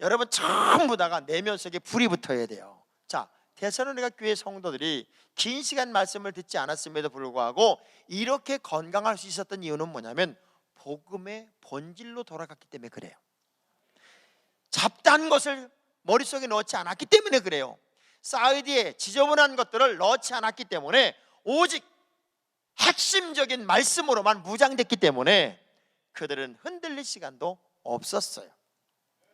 A: 여러분 전부 다가 내면 속에 불이 붙어야 돼요. 자, 데살로니가 교회 성도들이 긴 시간 말씀을 듣지 않았음에도 불구하고 이렇게 건강할 수 있었던 이유는 뭐냐면 복음의 본질로 돌아갔기 때문에 그래요. 잡다한 것을 머릿속에 넣지 않았기 때문에 그래요. 사이드에 지저분한 것들을 넣지 않았기 때문에 오직 핵심적인 말씀으로만 무장됐기 때문에 그들은 흔들릴 시간도 없었어요.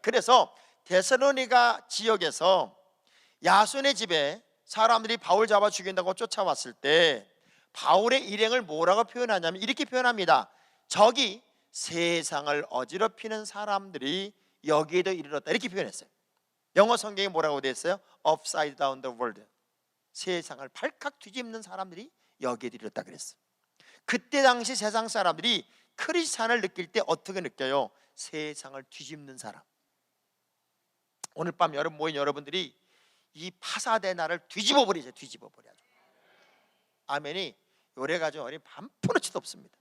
A: 그래서 데살로니가 지역에서 야손의 집에 사람들이 바울 잡아 죽인다고 쫓아왔을 때 바울의 일행을 뭐라고 표현하냐면 이렇게 표현합니다. 저기 세상을 어지럽히는 사람들이 여기에도 이르렀다, 이렇게 표현했어요. 영어 성경에 뭐라고 되어 있어요? Upside down the world. 세상을 발칵 뒤집는 사람들이 여기에 이르렀다 그랬어요. 그때 당시 세상 사람들이 크리스찬을 느낄 때 어떻게 느껴요? 세상을 뒤집는 사람. 오늘 밤 여러분 모인 여러분들이 이 파사데나를 뒤집어 버리세요. 뒤집어 버려야죠. 아멘이 요래가지고 어린 반푼어치도 없습니다.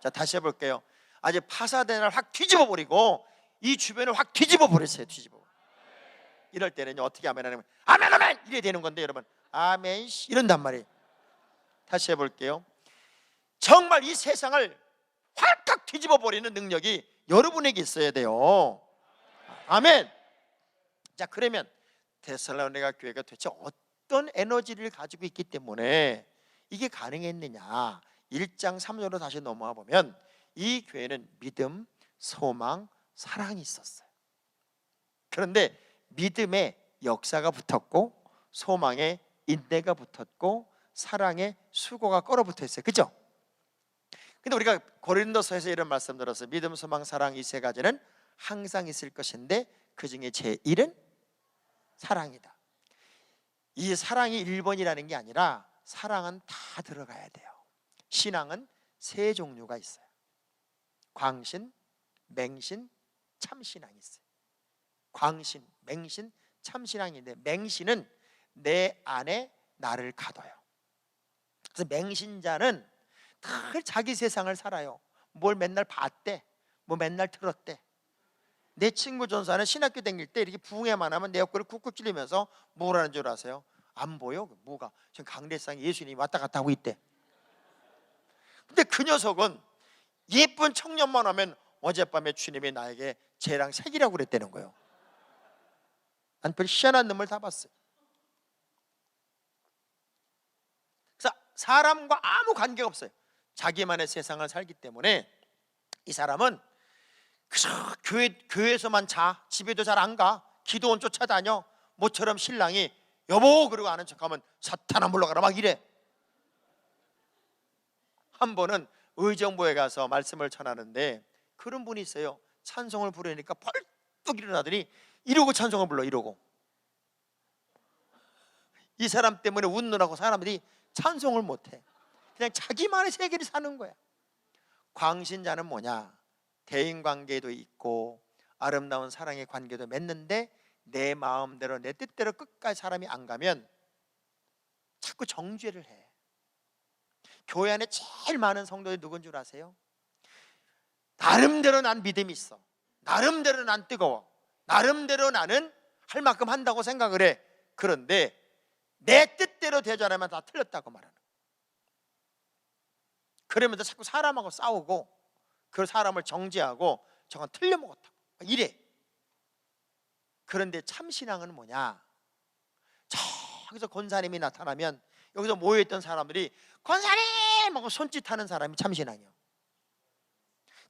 A: 자, 다시 해볼게요. 아주 파사데나를 확 뒤집어 버리고 이 주변을 확 뒤집어 버리세요. 뒤집어. 이럴 때는요 어떻게 아멘 하냐면 아멘 아멘 이래 되는 건데 여러분 아멘 이런단 말이에요. 다시 해볼게요. 정말 이 세상을 활칵 뒤집어 버리는 능력이 여러분에게 있어야 돼요. 아멘. 자, 그러면 데살로니가 교회가 도대체 어떤 에너지를 가지고 있기 때문에 이게 가능했느냐? 1장 3절로 다시 넘어와 보면 이 교회는 믿음, 소망, 사랑이 있었어요. 그런데 믿음에 역사가 붙었고 소망에 인내가 붙었고 사랑에 수고가 걸어붙어 있어요. 그죠? 근데 우리가 고린도서에서 이런 말씀 들었어요. 믿음, 소망, 사랑 이 세 가지는 항상 있을 것인데 그 중에 제1은 사랑이다. 이 사랑이 1번이라는 게 아니라 사랑은 다 들어가야 돼요. 신앙은 세 종류가 있어요. 광신, 맹신, 참신앙이 있어요. 광신, 맹신, 참신앙인데 맹신은 내 안에 나를 가둬요. 그래서 맹신자는 늘 자기 세상을 살아요. 뭘 맨날 봤대, 뭐 맨날 들었대. 내 친구 전사는 신학교 다닐 때 이렇게 부흥회만 하면 내 옆구리를 쿡쿡 찔리면서 뭐라는 줄 아세요? 안 보여? 뭐가? 지금 강대상에 예수님이 왔다 갔다 하고 있대. 근데 그 녀석은 예쁜 청년만 하면 어젯밤에 주님이 나에게 쟤랑 색이라고 그랬다는 거예요. 난 별 희한한 놈을 다 봤어요. 그래서 사람과 아무 관계가 없어요. 자기만의 세상을 살기 때문에 이 사람은 그저 교회에서만 자, 집에도 잘 안 가, 기도원 쫓아다녀. 모처럼 신랑이 여보 그러고 아는 척하면 사탄아 물러가라 막 이래. 한 번은 의정부에 가서 말씀을 전하는데 그런 분이 있어요. 찬송을 부르니까 벌떡 일어나더니 이러고 찬송을 불러. 이러고 이 사람 때문에 웃느라고 사람들이 찬송을 못해. 그냥 자기만의 세계를 사는 거야. 광신자는 뭐냐? 대인관계도 있고 아름다운 사랑의 관계도 맺는데 내 마음대로 내 뜻대로 끝까지 사람이 안 가면 자꾸 정죄를 해. 교회 안에 제일 많은 성도들이 누군 줄 아세요? 나름대로 난 믿음이 있어, 나름대로 난 뜨거워, 나름대로 나는 할 만큼 한다고 생각을 해. 그런데 내 뜻대로 되지 않으면 다 틀렸다고 말하는 거야. 그러면서 자꾸 사람하고 싸우고 그 사람을 정죄하고 저건 틀려먹었다 이래. 그런데 참신앙은 뭐냐? 저기서 권사님이 나타나면 여기서 모여있던 사람들이 권사님! 하고 손짓하는 사람이 참신앙이에요.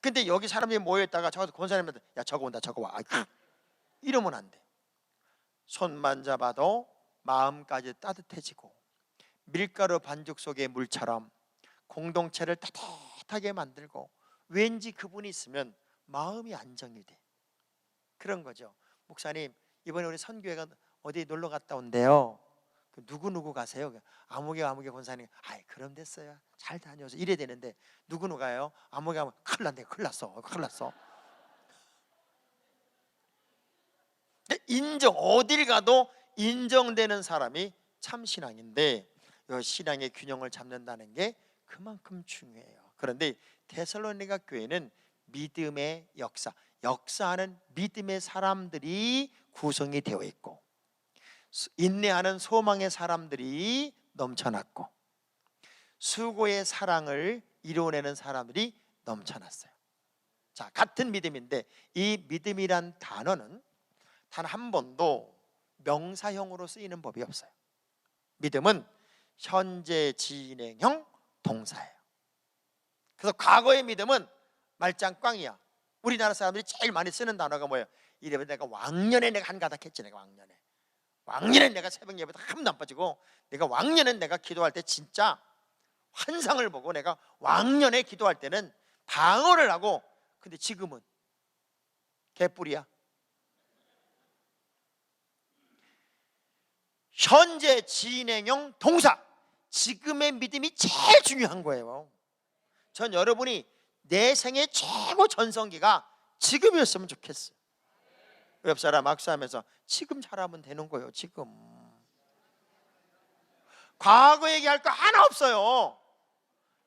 A: 근데 여기 사람들이 모여있다가 저기서 권사님한테 야 저거 온다 저거 와 이러면 안 돼. 손만 잡아도 마음까지 따뜻해지고 밀가루 반죽 속의 물처럼 공동체를 따뜻하게 만들고 왠지 그분이 있으면 마음이 안정이 돼. 그런 거죠. 목사님 이번에 우리 선교회가 어디 놀러 갔다 온대요. 누구 가세요? 아무개 권사님. 아이 그럼 됐어요. 잘 다녀서 이래야 되는데 누구 가요? 아무개 큰일 났네. 큰일 났어. 인정, 어딜 가도 인정되는 사람이 참 신앙인데, 이 신앙의 균형을 잡는다는 게 그만큼 중요해요. 그런데 데살로니가 교회는 믿음의 역사하는 믿음의 사람들이 구성이 되어 있고, 인내하는 소망의 사람들이 넘쳐났고, 수고의 사랑을 이루어내는 사람들이 넘쳐났어요. 자, 같은 믿음인데 이 믿음이란 단어는 단 한 번도 명사형으로 쓰이는 법이 없어요. 믿음은 현재 진행형 동사예요. 그래서 과거의 믿음은 말짱 꽝이야. 우리나라 사람들이 제일 많이 쓰는 단어가 뭐예요? 이래서 내가 왕년에 내가 한가닥 했지. 내가 왕년에 내가 새벽 예배도 한 번도 안 빠지고, 내가 왕년에 내가 기도할 때 진짜 환상을 보고, 내가 왕년에 기도할 때는 방언을 하고. 근데 지금은 개뿔이야. 현재 진행형 동사, 지금의 믿음이 제일 중요한 거예요. 전 여러분이 내 생애 최고 전성기가 지금이었으면 좋겠어요. 옆 사람 악수하면서 지금 잘하면 되는 거예요. 지금. 과거 얘기할 거 하나 없어요.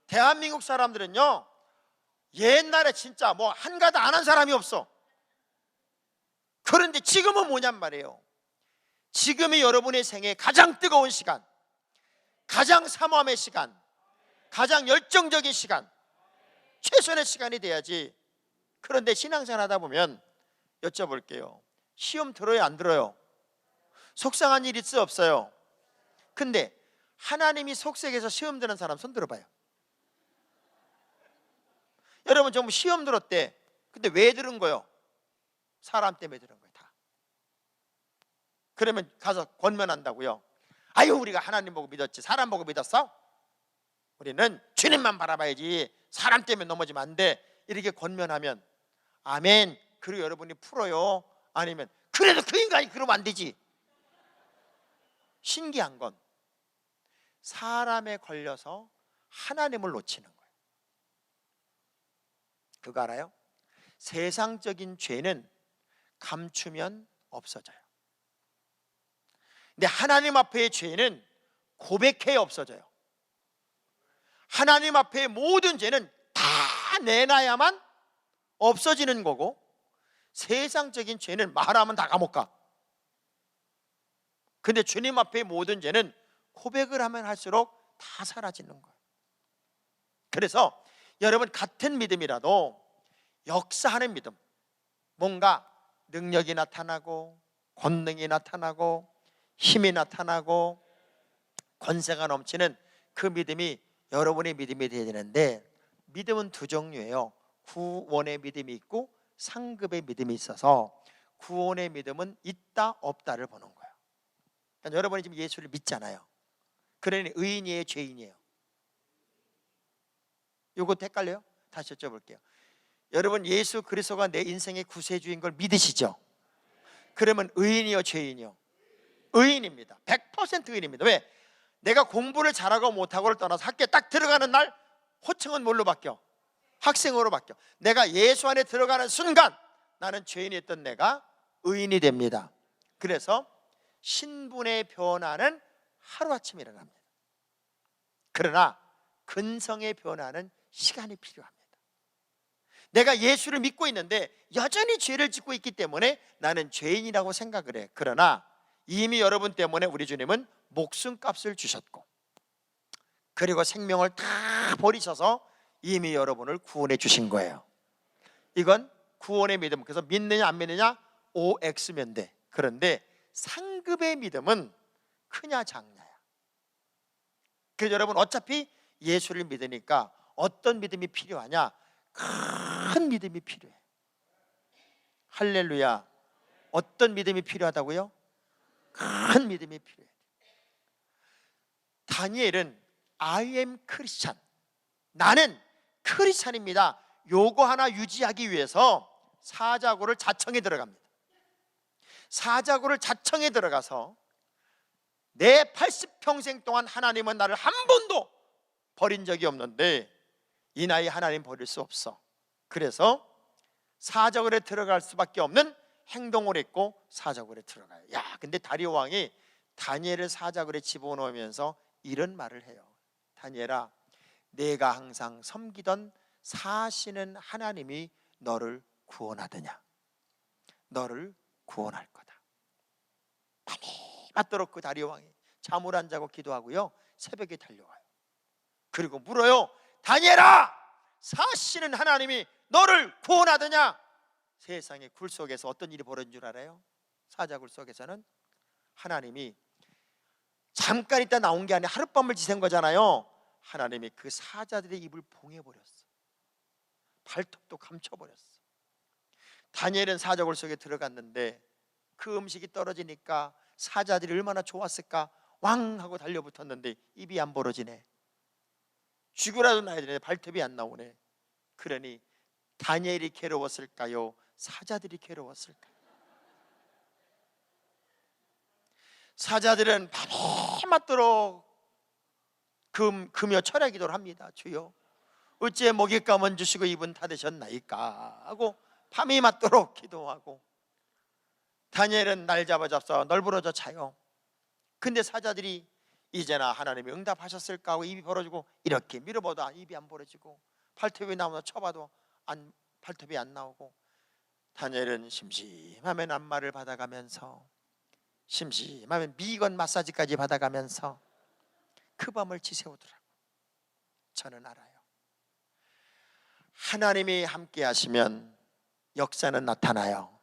A: 대한민국 사람들은요, 옛날에 진짜 뭐 한가닥 안 한 사람이 없어. 그런데 지금은 뭐냔 말이에요. 지금이 여러분의 생애 가장 뜨거운 시간, 가장 사모함의 시간, 가장 열정적인 시간, 최선의 시간이 돼야지. 그런데 신앙생활 하다 보면 여쭤볼게요. 시험 들어요, 안 들어요? 속상한 일 있어요, 없어요? 근데 하나님이 속삭여서 시험 드는 사람 손 들어봐요. 여러분 전부 시험 들었대. 근데 왜 들은 거요? 사람 때문에 들은 거예요, 다. 그러면 가서 권면한다고요. 아유, 우리가 하나님 보고 믿었지 사람 보고 믿었어? 우리는 주님만 바라봐야지 사람 때문에 넘어지면 안 돼. 이렇게 권면하면 아멘. 그리고 여러분이 풀어요? 아니면 그래도 그 인간이 그러면 안 되지? 신기한 건 사람에 걸려서 하나님을 놓치는 거예요. 그거 알아요? 세상적인 죄는 감추면 없어져요. 근데 하나님 앞에의 죄는 고백해야 없어져요. 하나님 앞에 모든 죄는 다 내놔야만 없어지는 거고, 세상적인 죄는 말하면 다 감옥 가. 근데 주님 앞에 모든 죄는 고백을 하면 할수록 다 사라지는 거예요. 그래서 여러분, 같은 믿음이라도 역사하는 믿음, 뭔가 능력이 나타나고 권능이 나타나고 힘이 나타나고 권세가 넘치는 그 믿음이 여러분의 믿음이 되어야 되는데, 믿음은 두 종류예요. 구원의 믿음이 있고 상급의 믿음이 있어서, 구원의 믿음은 있다 없다를 보는 거예요. 그러니까 여러분이 지금 예수를 믿잖아요. 그러니 의인이에요, 죄인이에요? 이거 헷갈려요? 다시 여쭤볼게요. 여러분, 예수 그리스도가 내 인생의 구세주인 걸 믿으시죠? 그러면 의인이요, 죄인이요? 의인입니다. 100% 의인입니다. 왜? 내가 공부를 잘하고 못하고를 떠나서 학교에 딱 들어가는 날 호칭은 뭘로 바뀌어? 학생으로 바뀌어. 내가 예수 안에 들어가는 순간 나는 죄인이었던 내가 의인이 됩니다. 그래서 신분의 변화는 하루아침에 일어납니다. 그러나 근성의 변화는 시간이 필요합니다. 내가 예수를 믿고 있는데 여전히 죄를 짓고 있기 때문에 나는 죄인이라고 생각을 해. 그러나 이미 여러분 때문에 우리 주님은 목숨값을 주셨고, 그리고 생명을 다 버리셔서 이미 여러분을 구원해 주신 거예요. 이건 구원의 믿음. 그래서 믿느냐 안 믿느냐 OX면 돼. 그런데 상급의 믿음은 크냐 작냐야. 그래서 여러분, 어차피 예수를 믿으니까 어떤 믿음이 필요하냐? 큰 믿음이 필요해. 할렐루야. 어떤 믿음이 필요하다고요? 큰 믿음이 필요해. 다니엘은 I am Christian, 나는 크리스찬입니다, 요거 하나 유지하기 위해서 사자고를 자청에 들어갑니다. 사자고를 자청에 들어가서 내 80평생 동안 하나님은 나를 한 번도 버린 적이 없는데 이 나이 하나님 버릴 수 없어. 그래서 사자굴에 들어갈 수밖에 없는 행동을 했고 사자굴에 들어가요. 야, 근데 다리오 왕이 다니엘을 사자굴에 집어넣으면서 이런 말을 해요. 다니엘아, 내가 항상 섬기던 사시는 하나님이 너를 구원하더냐? 너를 구원할 거다. 밤이 맞도록 그 다리오 왕이 잠을 안 자고 기도하고요, 새벽에 달려와요. 그리고 물어요. 다니엘아, 사시는 하나님이 너를 구원하더냐? 세상의 굴 속에서 어떤 일이 벌어진 줄 알아요? 사자굴 속에서는 하나님이 잠깐 있다 나온 게 아니라 하룻밤을 지샌 거잖아요. 하나님이 그 사자들의 입을 봉해버렸어. 발톱도 감춰버렸어. 다니엘은 사자굴 속에 들어갔는데 그 음식이 떨어지니까 사자들이 얼마나 좋았을까? 왕 하고 달려붙었는데 입이 안 벌어지네. 죽으라도 나야 되네. 발톱이 안 나오네. 그러니 다니엘이 괴로웠을까요? 사자들이 괴로웠을까요? 사자들은 밤이 맞도록 금요 철야 기도를 합니다. 주여, 어찌 먹잇감은 주시고 입은 닫으셨나이까 하고 밤이 맞도록 기도하고, 다니엘은 날 잡아서 널브러져 자요. 근데 사자들이 이제나 하나님이 응답하셨을까 하고 입이 벌어지고, 이렇게 밀어봐도 입이 안 벌어지고, 발톱이 나오면 쳐봐도 발톱이 안 나오고, 다니엘은 심심하면 안마를 받아가면서, 심심하면 미건 마사지까지 받아가면서 그 밤을 지새우더라고. 저는 알아요. 하나님이 함께 하시면 역사는 나타나요.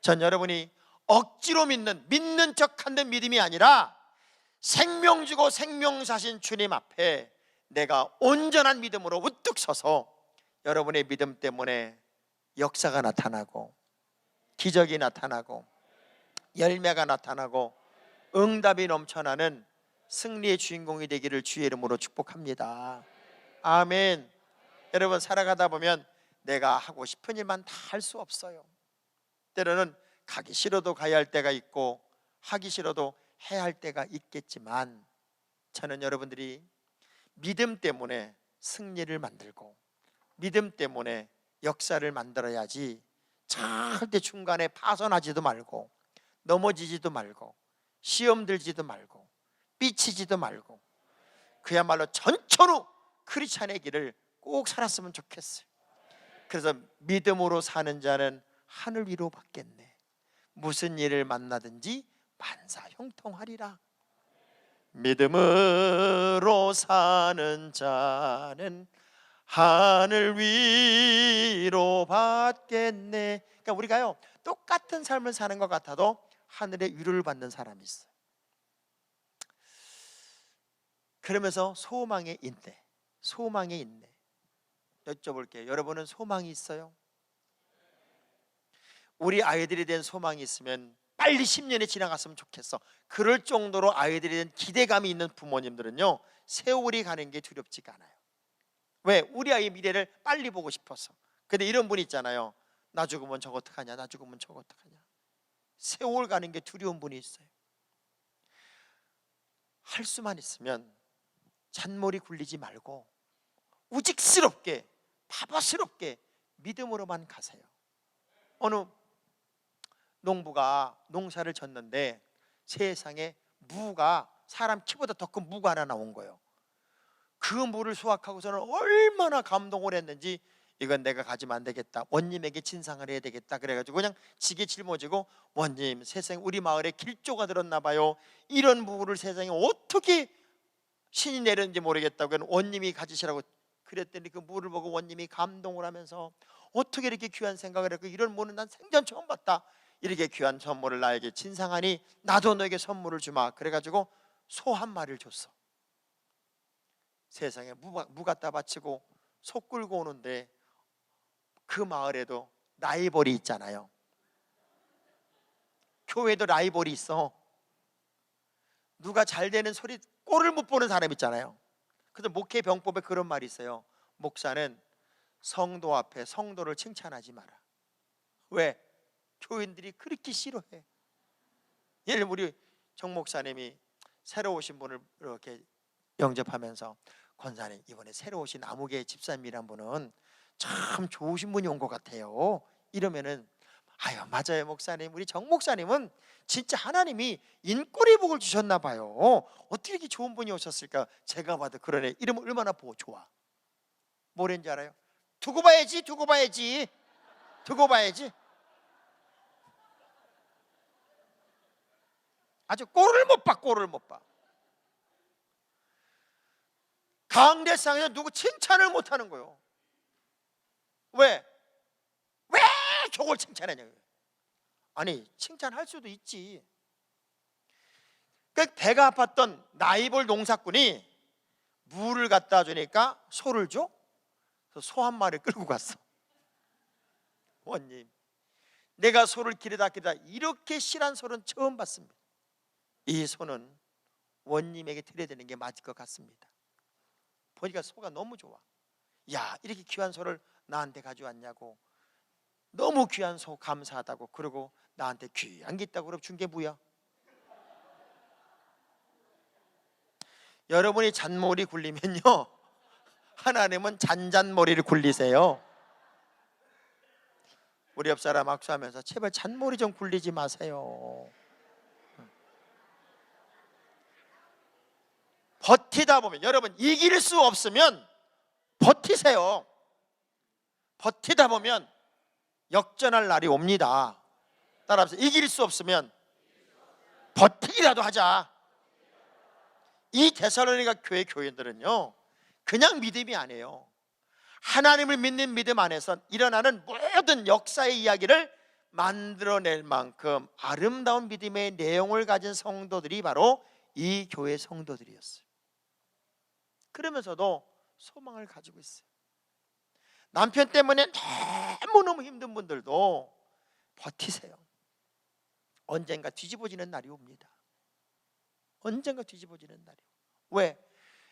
A: 전 여러분이 억지로 믿는 척하는 믿음이 아니라 생명 주고 생명 사신 주님 앞에 내가 온전한 믿음으로 우뚝 서서 여러분의 믿음 때문에 역사가 나타나고, 기적이 나타나고, 열매가 나타나고, 응답이 넘쳐나는 승리의 주인공이 되기를 주의 이름으로 축복합니다. 아멘. 여러분, 살아가다 보면 내가 하고 싶은 일만 다 할 수 없어요. 때로는 가기 싫어도 가야 할 때가 있고 하기 싫어도 해야 할 때가 있겠지만, 저는 여러분들이 믿음 때문에 승리를 만들고 믿음 때문에 역사를 만들어야지, 절대 중간에 파손하지도 말고 넘어지지도 말고 시험 들지도 말고 삐치지도 말고 그야말로 전천후 크리스찬의 길을 꼭 살았으면 좋겠어요. 그래서 믿음으로 사는 자는 하늘 위로 받겠네. 무슨 일을 만나든지 만사형통하리라. 믿음으로 사는 자는 하늘 위로 받겠네. 그러니까 우리가요, 똑같은 삶을 사는 것 같아도 하늘의 위로를 받는 사람이 있어요. 그러면서 소망에 있네. 소망에 있네. 여쭤볼게요. 여러분은 소망이 있어요? 우리 아이들에 대한 소망이 있으면 빨리 10년이 지나갔으면 좋겠어. 그럴 정도로 아이들에 대한 기대감이 있는 부모님들은요, 세월이 가는 게 두렵지가 않아요. 왜? 우리 아이의 미래를 빨리 보고 싶어서. 근데 이런 분 있잖아요. 나 죽으면 저거 어떡하냐, 나 죽으면 저거 어떡하냐. 세월 가는 게 두려운 분이 있어요. 할 수만 있으면 잔머리 굴리지 말고 우직스럽게, 바보스럽게 믿음으로만 가세요. 어느 농부가 농사를 졌는데 세상에 무가, 사람 키보다 더 큰 무가 하나 나온 거예요. 그 무를 수확하고서는 얼마나 감동을 했는지, 이건 내가 가지면 안 되겠다, 원님에게 진상을 해야 되겠다, 그래가지고 그냥 지게 짊어지고, 원님, 세상에 우리 마을에 길조가 들었나 봐요. 이런 무를 세상에 어떻게 신이 내렸는지 모르겠다고 원님이 가지시라고 그랬더니, 그 무를 보고 원님이 감동을 하면서, 어떻게 이렇게 귀한 생각을 했고, 이런 무는 난 생전 처음 봤다, 이렇게 귀한 선물을 나에게 진상하니 나도 너에게 선물을 주마. 그래가지고 소 한 마리를 줬어. 세상에 무 갖다 바치고 소 끌고 오는데, 그 마을에도 라이벌이 있잖아요. 교회도 라이벌이 있어. 누가 잘 되는 소리 꼴을 못 보는 사람 있잖아요. 그래서 목회 병법에 그런 말이 있어요. 목사는 성도 앞에 성도를 칭찬하지 마라. 왜? 교인들이 그렇게 싫어해. 예를 들면 우리 정 목사님이 새로 오신 분을 이렇게 영접하면서, 권사님, 이번에 새로 오신 아무개 집사님이란 분은 참 좋으신 분이 온 것 같아요. 이러면은 아유, 맞아요 목사님, 우리 정 목사님은 진짜 하나님이 인꼬리 복을 주셨나 봐요. 어떻게 이렇게 좋은 분이 오셨을까? 제가 봐도 그러네. 이러면 얼마나 보고 좋아. 뭐랬는지 알아요? 두고 봐야지, 두고 봐야지, 두고 봐야지. 아주 꼴을 못 봐, 꼴을 못 봐. 강대상에서 누구 칭찬을 못 하는 거예요. 왜? 왜 저걸 칭찬하냐고요. 아니, 칭찬할 수도 있지. 그 배가 아팠던 나이볼 농사꾼이 물을 갖다 주니까 소를 줘? 소 한 마리 끌고 갔어. 원님, 내가 소를 기르다 이렇게 실한 소는 처음 봤습니다. 이 소는 원님에게 드려야 되는 게 맞을 것 같습니다. 보니까 소가 너무 좋아. 야, 이렇게 귀한 소를 나한테 가져왔냐고. 너무 귀한 소 감사하다고. 그러고 나한테 귀한 게 있다고. 그럼 준 게 뭐야? 여러분이 잔머리 굴리면요, 하나님은 잔잔머리를 굴리세요. 우리 옆 사람 악수하면서 제발 잔머리 좀 굴리지 마세요. 버티다 보면, 여러분 이길 수 없으면 버티세요. 버티다 보면 역전할 날이 옵니다. 따라하면서 이길 수 없으면 버티기라도 하자. 이 데살로니가 교회 교인들은요, 그냥 믿음이 아니에요. 하나님을 믿는 믿음 안에서 일어나는 모든 역사의 이야기를 만들어낼 만큼 아름다운 믿음의 내용을 가진 성도들이 바로 이 교회 성도들이었어요. 그러면서도 소망을 가지고 있어요. 남편 때문에 너무너무 힘든 분들도 버티세요. 언젠가 뒤집어지는 날이 옵니다. 언젠가 뒤집어지는 날이. 왜?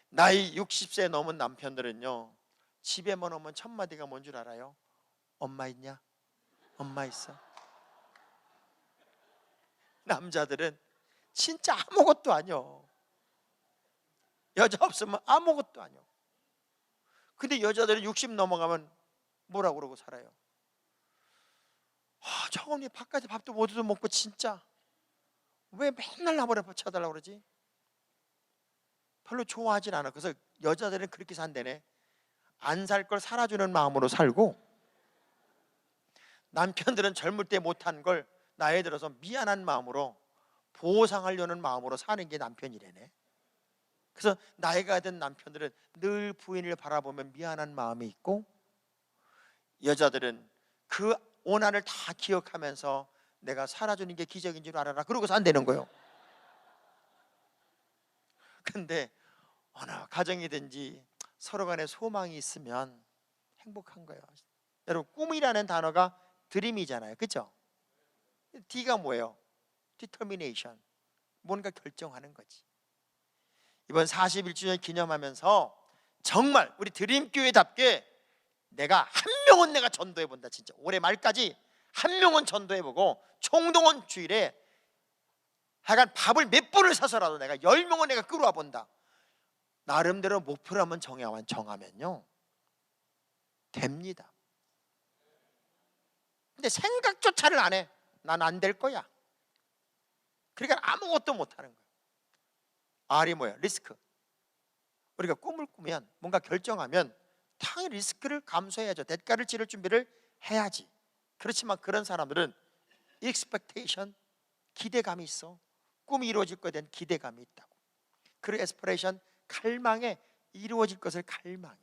A: 나이 60세 넘은 남편들은요, 집에만 오면 첫 마디가 뭔 줄 알아요? 엄마 있냐? 엄마 있어. 남자들은 진짜 아무것도 아니요. 여자 없으면 아무것도 아니요. 근데 여자들은 60 넘어가면 뭐라고 그러고 살아요? 저거니 바깥에 밥도 못 얻어 먹고 진짜 왜 맨날 나보래 쳐달라고 그러지? 별로 좋아하진 않아. 그래서 여자들은 그렇게 산다네. 안 살 걸 살아주는 마음으로 살고, 남편들은 젊을 때 못한 걸 나이 들어서 미안한 마음으로 보상하려는 마음으로 사는 게 남편이래네. 그래서 나이가 든 남편들은 늘 부인을 바라보면 미안한 마음이 있고, 여자들은 그 오난을 다 기억하면서 내가 살아주는 게 기적인 줄 알아라 그러고 산다는 거예요. 근데 어느 가정이든지 서로 간에 소망이 있으면 행복한 거예요. 여러분, 꿈이라는 단어가 드림이잖아요, 그렇죠? D가 뭐예요? Determination, 뭔가 결정하는 거지. 이번 41주년 기념하면서 정말 우리 드림교회답게 내가 한 명은 내가 전도해본다. 진짜 올해 말까지 한 명은 전도해보고, 총동원 주일에 하여간 밥을 몇 번을 사서라도 내가 10명은 내가 끌어와 본다. 나름대로 목표를 한번 정하면요, 됩니다. 근데 생각조차를 안 해. 난 안 될 거야. 그러니까 아무것도 못하는 거예요. R이 뭐예요? 리스크. 우리가 꿈을 꾸면, 뭔가 결정하면 당연히 리스크를 감수해야죠. 대가를 치를 준비를 해야지. 그렇지만 그런 사람들은 expectation, 기대감이 있어. 꿈이 이루어질 것에 대한 기대감이 있다고. 그리고 aspiration, 갈망해. 이루어질 것을 갈망해.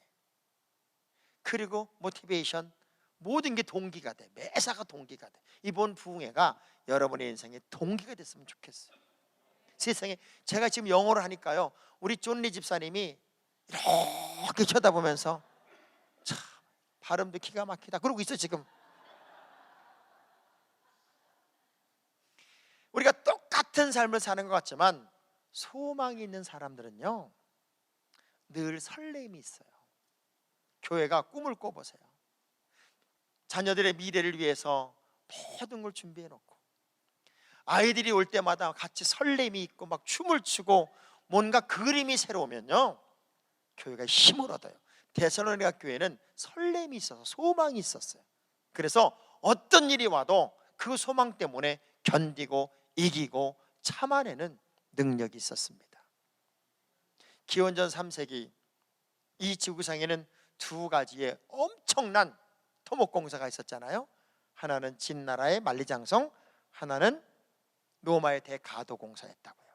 A: 그리고 motivation, 모든 게 동기가 돼. 매사가 동기가 돼. 이번 부흥회가 여러분의 인생에 동기가 됐으면 좋겠어요. 세상에, 제가 지금 영어를 하니까요, 우리 존리 집사님이 이렇게 쳐다보면서 참 발음도 기가 막히다 그러고 있어. 지금 우리가 똑같은 삶을 사는 것 같지만 소망이 있는 사람들은요, 늘 설렘이 있어요. 교회가 꿈을 꿔보세요. 자녀들의 미래를 위해서 모든 걸 준비해 놓고, 아이들이 올 때마다 같이 설렘이 있고 막 춤을 추고 뭔가 그림이 새로우면요, 교회가 힘을 얻어요. 데살로니가 교회는 설렘이 있어서 소망이 있었어요. 그래서 어떤 일이 와도 그 소망 때문에 견디고 이기고 참아내는 능력이 있었습니다. 기원전 3세기 이 지구상에는 두 가지의 엄청난 토목공사가 있었잖아요. 하나는 진나라의 만리장성, 하나는 로마의 대가도공사였다고요.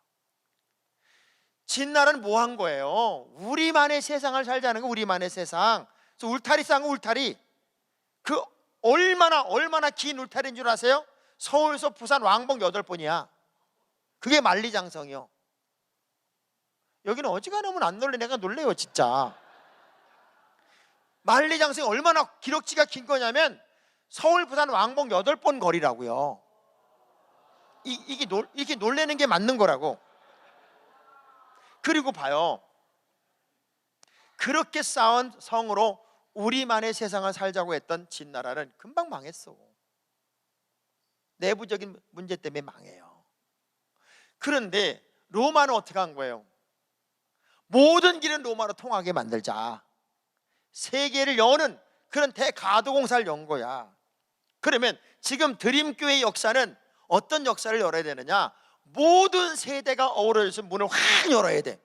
A: 진나라는 뭐 한 거예요? 우리만의 세상을 살자는 거, 우리만의 세상. 그래서 울타리 쌓은 거, 울타리. 그 얼마나 긴 울타리인 줄 아세요? 서울에서 부산 왕복 8번이야. 그게 만리장성이요. 여기는 어지간하면 안 놀래. 내가 놀래요 진짜. 만리장성이 얼마나 기록지가 긴 거냐면 서울 부산 왕복 8번 거리라고요. 이게 놀래는 게 맞는 거라고. 그리고 봐요, 그렇게 쌓은 성으로 우리만의 세상을 살자고 했던 진나라는 금방 망했어. 내부적인 문제 때문에 망해요. 그런데 로마는 어떻게 한 거예요? 모든 길은 로마로 통하게 만들자. 세계를 여는 그런 대가도공사를 연 거야. 그러면 지금 드림교회의 역사는 어떤 역사를 열어야 되느냐? 모든 세대가 어우러져서 문을 확 열어야 돼.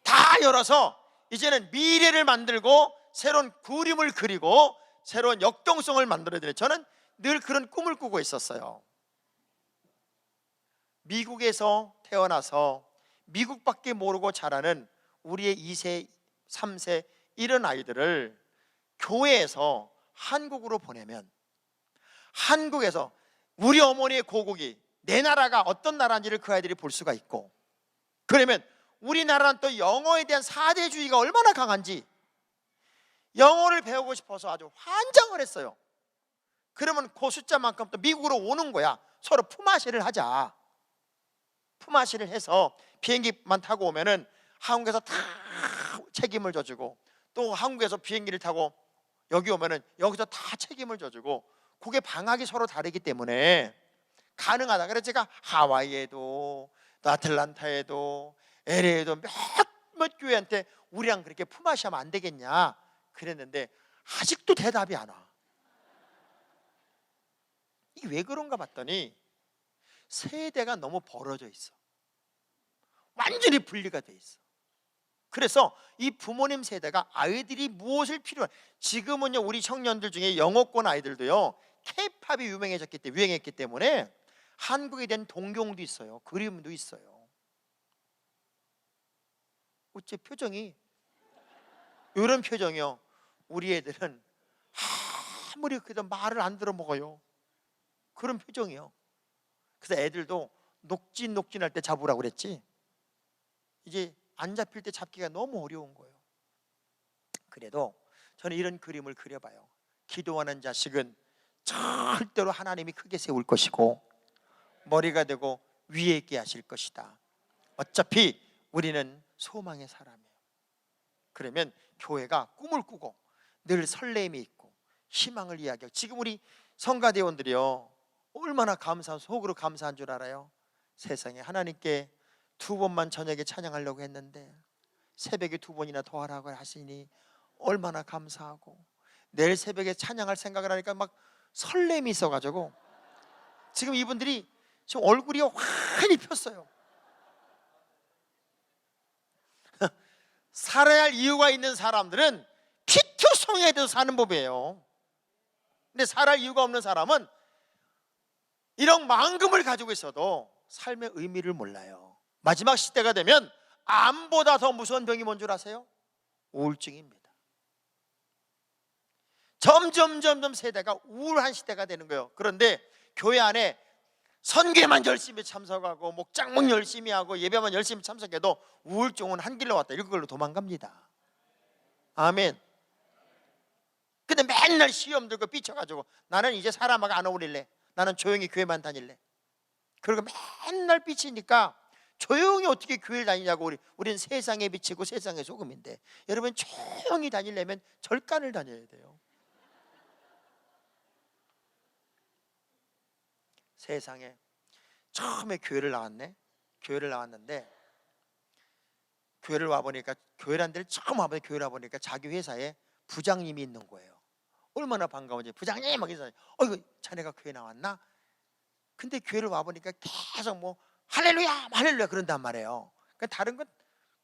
A: 다 열어서 이제는 미래를 만들고 새로운 그림을 그리고 새로운 역동성을 만들어야 돼. 저는 늘 그런 꿈을 꾸고 있었어요. 미국에서 태어나서 미국밖에 모르고 자라는 우리의 2세, 3세 이런 아이들을 교회에서 한국으로 보내면, 한국에서 우리 어머니의 고국이 내 나라가 어떤 나라인지를 그 아이들이 볼 수가 있고, 그러면 우리나라는 또 영어에 대한 사대주의가 얼마나 강한지 영어를 배우고 싶어서 아주 환장을 했어요. 그러면 그 숫자만큼 또 미국으로 오는 거야. 서로 품앗이를 하자. 품앗이를 해서 비행기만 타고 오면은 한국에서 다 책임을 져주고, 또 한국에서 비행기를 타고 여기 오면은 여기서 다 책임을 져주고, 그게 방학이 서로 다르기 때문에 가능하다. 그래서 제가 하와이에도 또 아틀란타에도 LA에도 몇몇 교회한테 우리랑 그렇게 품앗이하면 안 되겠냐 그랬는데 아직도 대답이 안 와. 이게 왜 그런가 봤더니 세대가 너무 벌어져 있어. 완전히 분리가 돼 있어. 그래서 이 부모님 세대가 아이들이 무엇을 필요한, 지금은요 우리 청년들 중에 영어권 아이들도요 K-팝이 유행했기 때문에 한국에 대한 동경도 있어요. 그리움도 있어요. 어째 표정이 이런 표정이요. 우리 애들은 아무리 그래도 말을 안 들어 먹어요. 그런 표정이요. 그래서 애들도 녹진할 때 잡으라고 그랬지, 이제 안 잡힐 때 잡기가 너무 어려운 거예요. 그래도 저는 이런 그림을 그려봐요. 기도하는 자식은 절대로 하나님이 크게 세울 것이고 머리가 되고 위에 있게 하실 것이다. 어차피 우리는 소망의 사람이에요. 그러면 교회가 꿈을 꾸고 늘 설렘이 있고 희망을 이야기하고, 지금 우리 성가대원들이요 얼마나 속으로 감사한 줄 알아요? 세상에 하나님께 2번만 저녁에 찬양하려고 했는데 새벽에 2번이나 더 하라고 하시니 얼마나 감사하고, 내일 새벽에 찬양할 생각을 하니까 막 설렘이 있어가지고 지금 이분들이 지금 얼굴이 환히 폈어요. 살아야 할 이유가 있는 사람들은 피투성이에 대해서 사는 법이에요. 근데 살아야 할 이유가 없는 사람은 이런 망금을 가지고 있어도 삶의 의미를 몰라요. 마지막 시대가 되면 암보다 더 무서운 병이 뭔 줄 아세요? 우울증입니다. 점점 세대가 우울한 시대가 되는 거예요. 그런데 교회 안에 선교만 열심히 참석하고 목장목 열심히 하고 예배만 열심히 참석해도 우울증은 한 길로 왔다 이걸로 도망갑니다. 아멘. 근데 맨날 시험 들고 삐쳐가지고 나는 이제 사람하고 안 어울릴래, 나는 조용히 교회만 다닐래, 그리고 맨날 삐치니까 조용히 어떻게 교회를 다니냐고. 우리는 세상에 비치고 세상의 소금인데, 여러분 조용히 다니려면 절간을 다녀야 돼요. 세상에 처음에 교회를 나왔는데 교회를 와보니까, 교회란 데를 처음 와보니까 교회를 와보니까 자기 회사에 부장님이 있는 거예요. 얼마나 반가운지. 부장님 막 이러잖아요. 어이구, 자네가 교회 나왔나? 근데 교회를 와보니까 계속 뭐 할렐루야 할렐루야 그런단 말이에요. 그러니까 다른 건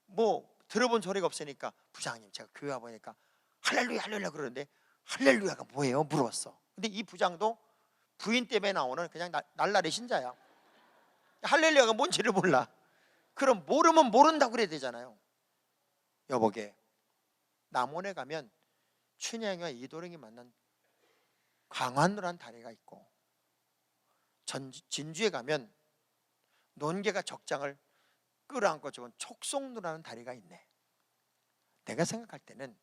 A: 뭐 들어본 소리가 없으니까, 부장님 제가 교회 와보니까 할렐루야 할렐루야 그러는데 할렐루야가 뭐예요? 물어봤어. 근데 이 부장도 부인 때문에 나오는 그냥 날라리 신자야. 할렐루야가 뭔지를 몰라. 그럼 모르면 모른다고 그래야 되잖아요. 여보게, 남원에 가면 춘향이와 이도령이 만난 광안루라는 다리가 있고, 진주에 가면 논개가 적장을 끌어안고 죽은 촉송루라는 다리가 있네. 내가 생각할 때는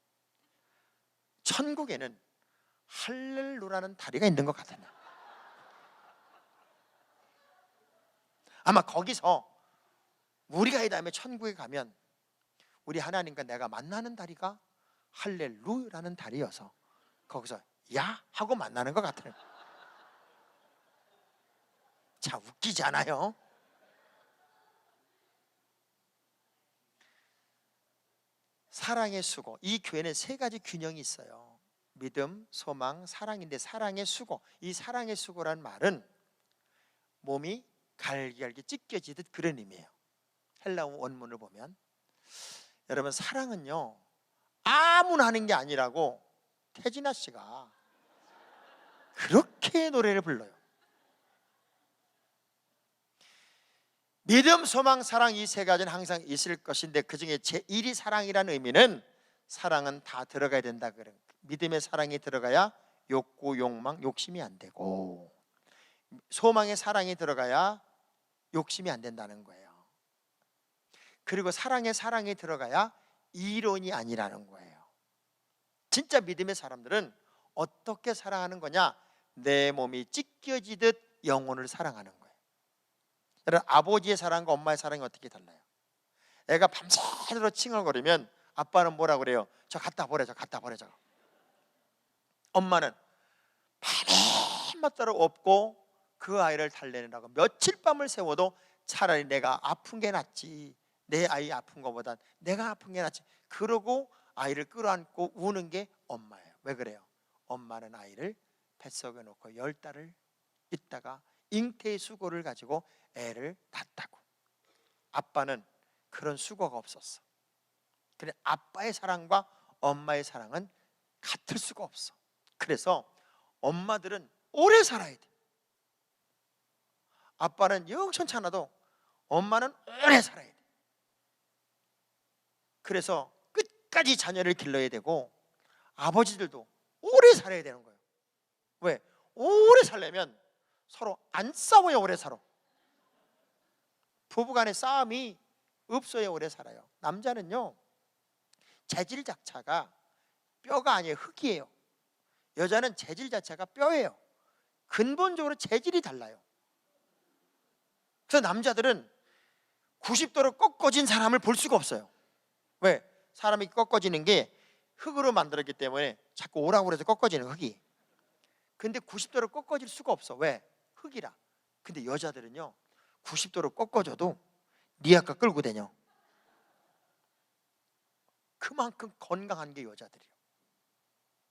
A: 천국에는 할렐루라는 다리가 있는 것 같아요. 아마 거기서 우리가 이 다음에 천국에 가면 우리 하나님과 내가 만나는 다리가 할렐루라는 다리여서 거기서 야 하고 만나는 것 같아요. 자, 웃기지 않아요? 사랑의 수고. 이 교회는 세 가지 균형이 있어요. 믿음, 소망, 사랑인데, 사랑의 수고. 이 사랑의 수고란 말은 몸이 갈기갈기 찢겨지듯 그런 의미예요. 헬라어 원문을 보면. 여러분, 사랑은요 아무나 하는 게 아니라고 태진아 씨가 그렇게 노래를 불러요. 믿음, 소망, 사랑, 이 세 가지는 항상 있을 것인데, 그 중에 제1이 사랑이라는 의미는 사랑은 다 들어가야 된다 그래요. 믿음의 사랑이 들어가야 욕구, 욕망, 욕심이 안 되고, 소망의 사랑이 들어가야 욕심이 안 된다는 거예요. 그리고 사랑의 사랑이 들어가야 이론이 아니라는 거예요. 진짜 믿음의 사람들은 어떻게 사랑하는 거냐? 내 몸이 찢겨지듯 영혼을 사랑하는 거예요. 여러분, 아버지의 사랑과 엄마의 사랑이 어떻게 달라요? 애가 밤새도록 칭얼거리면 아빠는 뭐라 그래요? 저 갖다 버려, 저 갖다 버려. 저. 엄마는 밤낮대로 업고 그 아이를 달래느라고 며칠 밤을 새워도 차라리 내가 아픈 게 낫지, 내 아이 아픈 것보단 내가 아픈 게 낫지, 그러고 아이를 끌어안고 우는 게 엄마예요. 왜 그래요? 엄마는 아이를 뱃속에 놓고 10달을 있다가 잉태의 수고를 가지고 애를 낳았다고. 아빠는 그런 수고가 없었어. 그래, 아빠의 사랑과 엄마의 사랑은 같을 수가 없어. 그래서 엄마들은 오래 살아야 돼. 아빠는 영천찮아도 엄마는 오래 살아야 돼. 그래서 끝까지 자녀를 길러야 되고, 아버지들도 오래 살아야 되는 거예요. 왜? 오래 살려면 서로 안 싸워야 오래 살아. 부부간의 싸움이 없어야 오래 살아요. 남자는요 재질 자체가 뼈가 아니에요, 흙이에요. 여자는 재질 자체가 뼈예요. 근본적으로 재질이 달라요. 그래서 남자들은 90도로 꺾어진 사람을 볼 수가 없어요. 왜? 사람이 꺾어지는 게 흙으로 만들었기 때문에 자꾸 오라고 해서 꺾어지는, 흙이. 근데 90도로 꺾어질 수가 없어. 왜? 흙이라. 근데 여자들은요 90도로 꺾어져도 니아까 끌고 다녀. 그만큼 건강한 게 여자들이에요.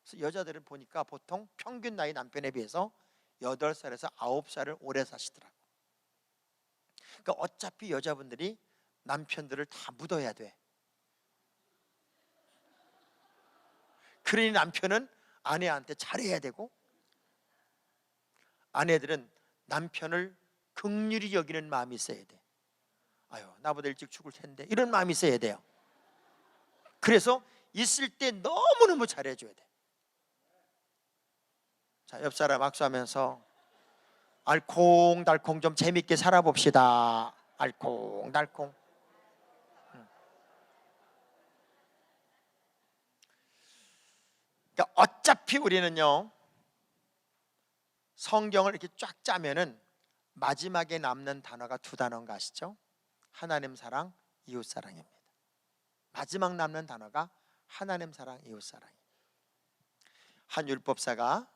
A: 그래서 여자들은 보니까 보통 평균 나이 남편에 비해서 8살에서 9살을 오래 사시더라고. 그러니까 어차피 여자분들이 남편들을 다 묻어야 돼. 그러니 남편은 아내한테 잘해야 되고, 아내들은 남편을 긍휼히 여기는 마음이 있어야 돼. 아유, 나보다 일찍 죽을 텐데, 이런 마음이 있어야 돼요. 그래서 있을 때 너무너무 잘해줘야 돼. 자, 옆 사람 악수하면서 알콩달콩 좀 재밌게 살아봅시다. 알콩달콩. 그러니까 어차피 우리는요 성경을 이렇게 쫙 짜면은 마지막에 남는 단어가 2단어인 거 아시죠? 하나님 사랑, 이웃 사랑입니다. 마지막 남는 단어가 하나님 사랑, 이웃 사랑이에요. 한 율법사가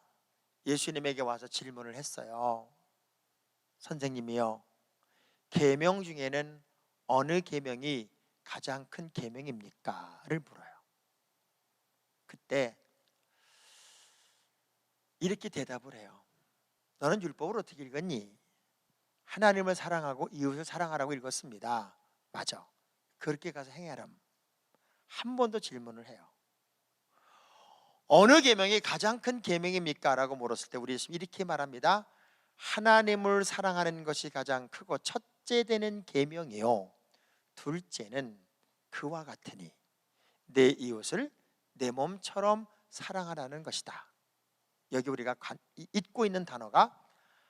A: 예수님에게 와서 질문을 했어요. 선생님이요, 계명 중에는 어느 계명이 가장 큰 계명입니까? 를 물어요. 그때 이렇게 대답을 해요. 너는 율법을 어떻게 읽었니? 하나님을 사랑하고 이웃을 사랑하라고 읽었습니다. 맞아. 그렇게 가서 행하라. 한 번 더 질문을 해요. 어느 계명이 가장 큰 계명입니까? 라고 물었을 때 우리 예수님 이렇게 말합니다. 하나님을 사랑하는 것이 가장 크고 첫째 되는 계명이요, 둘째는 그와 같으니 내 이웃을 내 몸처럼 사랑하라는 것이다. 여기 우리가 잊고 있는 단어가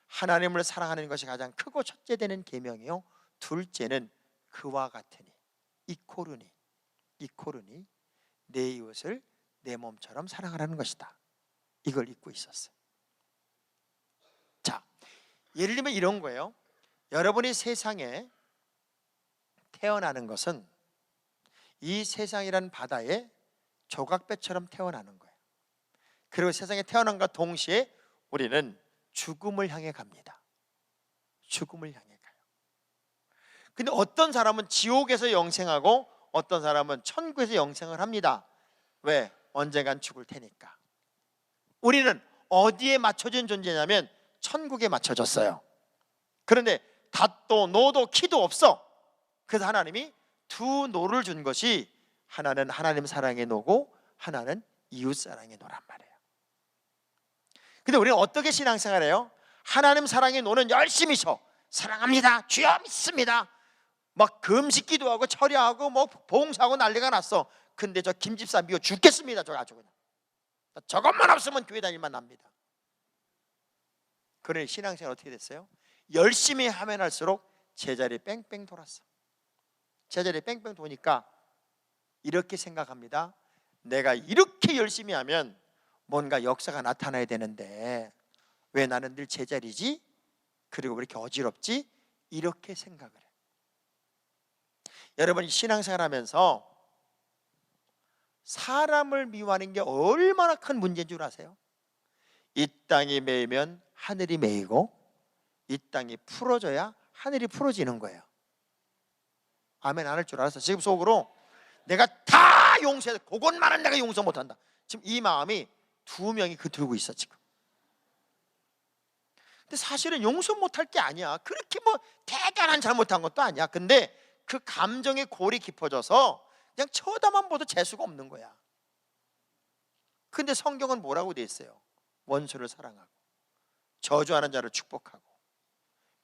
A: 하나님을 사랑하는 것이 가장 크고 첫째 되는 계명이요, 둘째는 그와 같으니, 이코르니 내 이웃을 내 몸처럼 사랑하라는 것이다. 이걸 잊고 있었어요. 자, 예를 들면 이런 거예요. 여러분이 세상에 태어나는 것은 이 세상이란 바다에 조각배처럼 태어나는 거예요. 그리고 세상에 태어난과 동시에 우리는 죽음을 향해 갑니다. 죽음을 향해 가요. 근데 어떤 사람은 지옥에서 영생하고 어떤 사람은 천국에서 영생을 합니다. 왜? 언젠간 죽을 테니까. 우리는 어디에 맞춰진 존재냐면 천국에 맞춰졌어요. 그런데 닷도 노도 키도 없어. 그래서 하나님이 두 노를 준 것이, 하나는 하나님 사랑의 노고 하나는 이웃 사랑의 노란 말이에요. 근데 우리는 어떻게 신앙생활해요? 하나님 사랑의 노는 열심히 셔. 사랑합니다, 주여 믿습니다, 막 금식기도 하고 철야하고 뭐 봉사하고 난리가 났어. 근데 저 김집사 미워 죽겠습니다. 저 아주 그냥 저것만 없으면 교회 다닐만 납니다. 그러니 신앙생활 어떻게 됐어요? 열심히 하면 할수록 제자리 뺑뺑 돌았어. 제자리 뺑뺑 도니까 이렇게 생각합니다. 내가 이렇게 열심히 하면 뭔가 역사가 나타나야 되는데 왜 나는 늘 제자리지? 그리고 왜 이렇게 어지럽지? 이렇게 생각을 해요. 여러분이 신앙생활 하면서 사람을 미워하는 게 얼마나 큰 문제인 줄 아세요? 이 땅이 매이면 하늘이 매이고 이 땅이 풀어져야 하늘이 풀어지는 거예요. 아멘 안 할 줄 알았어. 지금 속으로 내가 다 용서해, 그것만은 내가 용서 못한다. 지금 이 마음이 두 명이 들고 있어 지금. 근데 사실은 용서 못할 게 아니야. 그렇게 뭐 대단한 잘못한 것도 아니야. 근데 그 감정의 골이 깊어져서 그냥 쳐다만 봐도 재수가 없는 거야. 근데 성경은 뭐라고 돼 있어요? 원수를 사랑하고 저주하는 자를 축복하고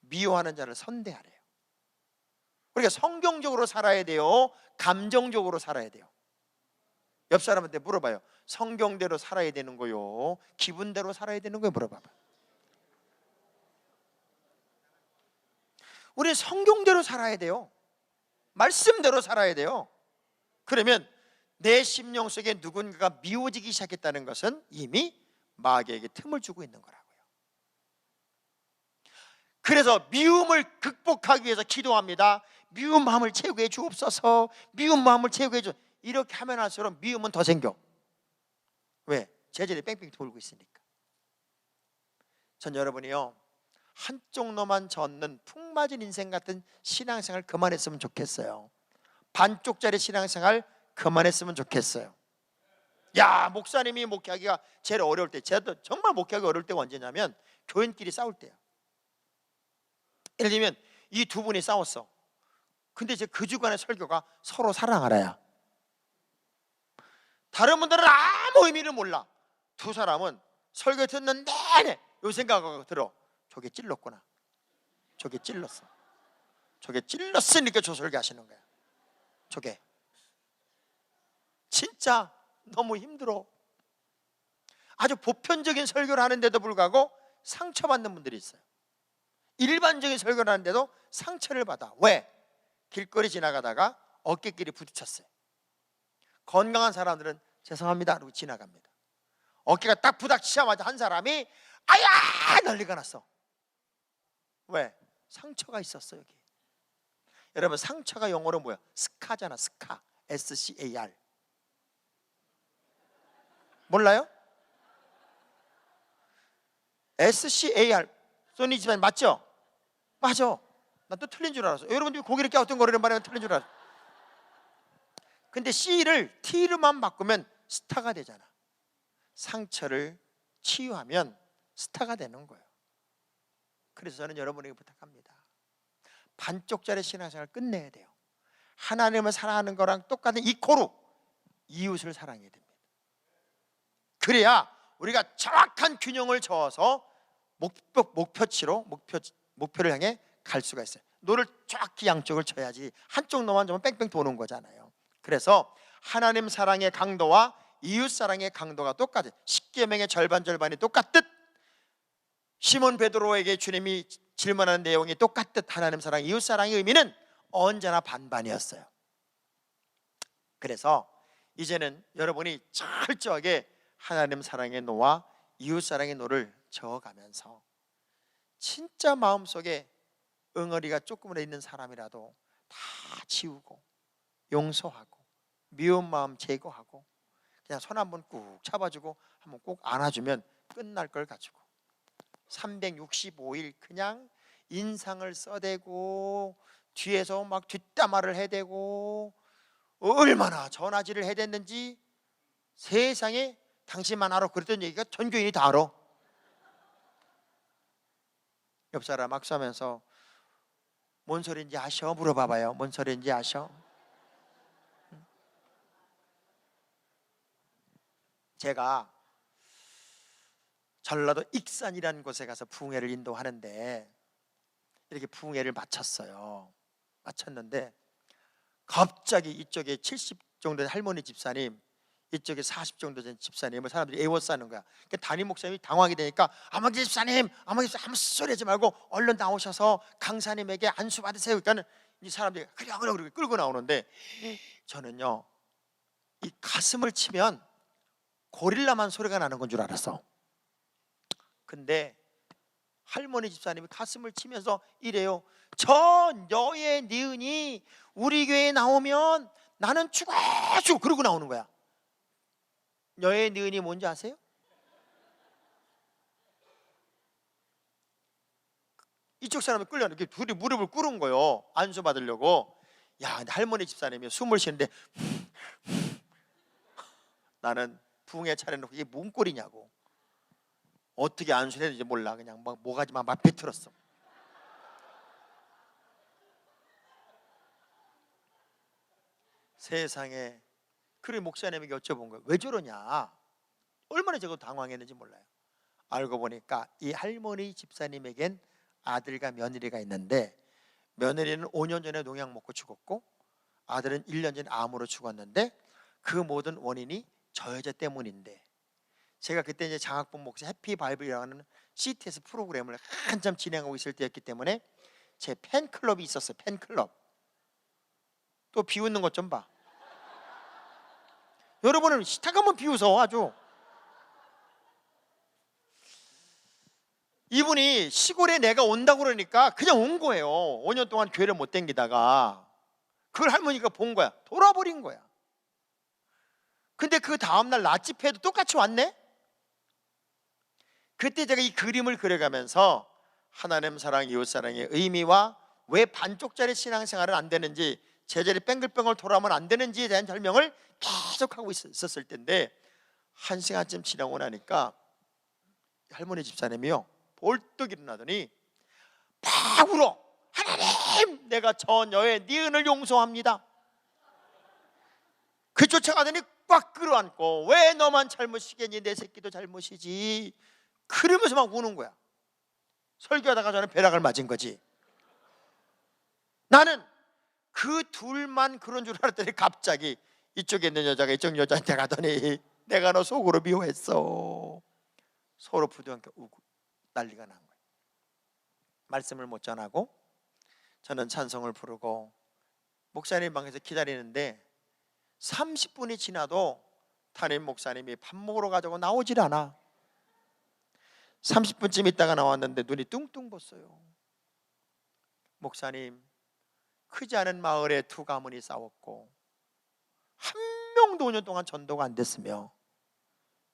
A: 미워하는 자를 선대하래요. 그러니까 성경적으로 살아야 돼요? 감정적으로 살아야 돼요? 옆 사람한테 물어봐요. 성경대로 살아야 되는 거요? 기분대로 살아야 되는 거요? 물어봐봐. 우리 성경대로 살아야 돼요. 말씀대로 살아야 돼요. 그러면 내 심령 속에 누군가가 미워지기 시작했다는 것은 이미 마귀에게 틈을 주고 있는 거라고요. 그래서 미움을 극복하기 위해서 기도합니다. 미운 마음을 채우게 해 주옵소서. 미운 마음을 채우게 해 주. 이렇게 하면 할수록 미움은 더 생겨. 왜? 제자리 뺑뺑 돌고 있으니까. 전 여러분이요, 한쪽 놈만 젓는 푹 맞은 인생 같은 신앙생활 그만했으면 좋겠어요. 반쪽짜리 신앙생활 그만했으면 좋겠어요. 야, 목사님이 목회하기가 제일 어려울 때, 제가 정말 목회하기 어려울 때가 언제냐면 교인끼리 싸울 때요. 예를 들면 이 두 분이 싸웠어. 근데 이제 그 주간의 설교가 서로 사랑하라야. 다른 분들은 아무 의미를 몰라. 두 사람은 설교 듣는 내내 요 생각이 들어. 저게 찔렀구나. 저게 찔렀어. 저게 찔렀으니까 저 설교 하시는 거야. 저게 진짜 너무 힘들어. 아주 보편적인 설교를 하는데도 불구하고 상처받는 분들이 있어요. 일반적인 설교를 하는데도 상처를 받아. 왜? 길거리 지나가다가 어깨끼리 부딪혔어요. 건강한 사람들은 죄송합니다 그러고 지나갑니다. 어깨가 딱 부닥치자마자 한 사람이 아야 난리가 났어. 왜? 상처가 있었어. 여기 여러분, 상처가 영어로 뭐야? 스카잖아. 스카. SCAR. 몰라요? SCAR. 소니 집안 맞죠? 맞아. 난 또 틀린 줄 알았어. 여러분들이 고개를 깨우뚱거리는 말하면 틀린 줄 알았어. 근데 C를 T로만 바꾸면 스타가 되잖아. 상처를 치유하면 스타가 되는 거예요. 그래서 저는 여러분에게 부탁합니다. 반쪽짜리 신앙생활 끝내야 돼요. 하나님을 사랑하는 거랑 똑같은 이코로 이웃을 사랑해야 됩니다. 그래야 우리가 정확한 균형을 저어서 목표를 향해 갈 수가 있어요. 노를 정확히 양쪽을 쳐야지 한쪽 노만 좀 뺑뺑 도는 거잖아요. 그래서 하나님 사랑의 강도와 이웃 사랑의 강도가 똑같아요. 십계명의 절반이 똑같듯 시몬 베드로에게 주님이 질문하는 내용이 똑같듯 하나님 사랑, 이웃 사랑의 의미는 언제나 반반이었어요. 그래서 이제는 여러분이 철저하게 하나님 사랑의 노와 이웃 사랑의 노를 저어가면서 진짜 마음속에 응어리가 조금이라도 있는 사람이라도 다 지우고 용서하고 미운 마음 제거하고 그냥 손 한번 꾹 잡아주고 한번 꼭 안아주면 끝날 걸 가지고 365일 그냥 인상을 써대고 뒤에서 막 뒷담화를 해대고 얼마나 전화질을 해댔는지 세상에 당신만 알아 그랬던 얘기가 전 교인이 다 알아. 옆 사람 악수하면서 뭔 소리인지 아셔? 물어봐봐요. 뭔 소리인지 아셔? 제가 전라도 익산이라는 곳에 가서 부흥회를 인도하는데 이렇게 부흥회를 마쳤는데 갑자기 이쪽에 70 정도 된 할머니 집사님, 이쪽에 40 정도 된 집사님을 사람들이 애워싸는 거야. 그러니까 담임 목사님이 당황이 되니까 아마기 집사님 아무 소리 하지 말고 얼른 나오셔서 강사님에게 안수 받으세요. 그러니까 이 사람들이 그래 그렇게 끌고 나오는데 저는요 이 가슴을 치면 고릴라만 소리가 나는 건 줄 알았어. 근데 할머니 집사님이 가슴을 치면서 이래요. 저 너의 니은이 우리 교회에 나오면 나는 죽어 그러고 나오는 거야. 너의 니은이 뭔지 아세요? 이쪽 사람이 끌려 이렇게 둘이 무릎을 꿇은 거예요. 안수 받으려고. 야, 근데 할머니 집사님이 숨을 쉬는데 나는 부흥회 차려놓고 이게 뭔 꼴이냐고. 어떻게 안수를 해야 되는지 몰라. 그냥 막 뭐가지만 막 뱉들었어. 세상에. 그래 목사님에게 여쭤본 거예요. 왜 저러냐. 얼마나 저거 당황했는지 몰라요. 알고 보니까 이 할머니 집사님에겐 아들과 며느리가 있는데 며느리는 5년 전에 농약 먹고 죽었고 아들은 1년 전에 암으로 죽었는데 그 모든 원인이 저 여자 때문인데 제가 그때 이제 장학본 목사 해피 바이블이라는 CTS 프로그램을 한참 진행하고 있을 때였기 때문에 제 팬클럽이 있었어요. 팬클럽. 또 비웃는 것 좀 봐. 여러분은 시탁 한번 비웃어 아주. 이분이 시골에 내가 온다고 그러니까 그냥 온 거예요. 5년 동안 교회를 못 댕기다가 그걸 할머니가 본 거야. 돌아버린 거야. 근데 그 다음날 라집회도 똑같이 왔네. 그때 제가 이 그림을 그려가면서 하나님 사랑, 이웃 사랑의 의미와 왜 반쪽짜리 신앙생활은 안 되는지, 제자리 뺑글뺑글 돌아오면 안 되는지에 대한 설명을 계속 하고 있었을 텐데 1시간쯤 지나고 나니까 할머니 집사님이요 벌떡 일어나더니 막 울어. 하나님, 내가 저 여의 니은을 용서합니다. 그 쫓아가더니 꽉 끌어안고 왜 너만 잘못이겠니, 내 새끼도 잘못이지, 그러면서 막 우는 거야. 설교하다가 저는 벼락을 맞은 거지. 나는 그 둘만 그런 줄 알았더니 갑자기 이쪽에 있는 여자가 이쪽 여자한테 가더니 내가 너 속으로 미워했어. 서로 부둥켜 우고 난리가 난 거예요. 말씀을 못 전하고 저는 찬송을 부르고 목사님 방에서 기다리는데 30분이 지나도 담임 목사님이 밥 먹으러 가자고 나오질 않아. 30분쯤 있다가 나왔는데 눈이 뚱뚱 bus어요. 목사님, 크지 않은 마을에 두 가문이 싸웠고 한 명도 5년 동안 전도가 안 됐으며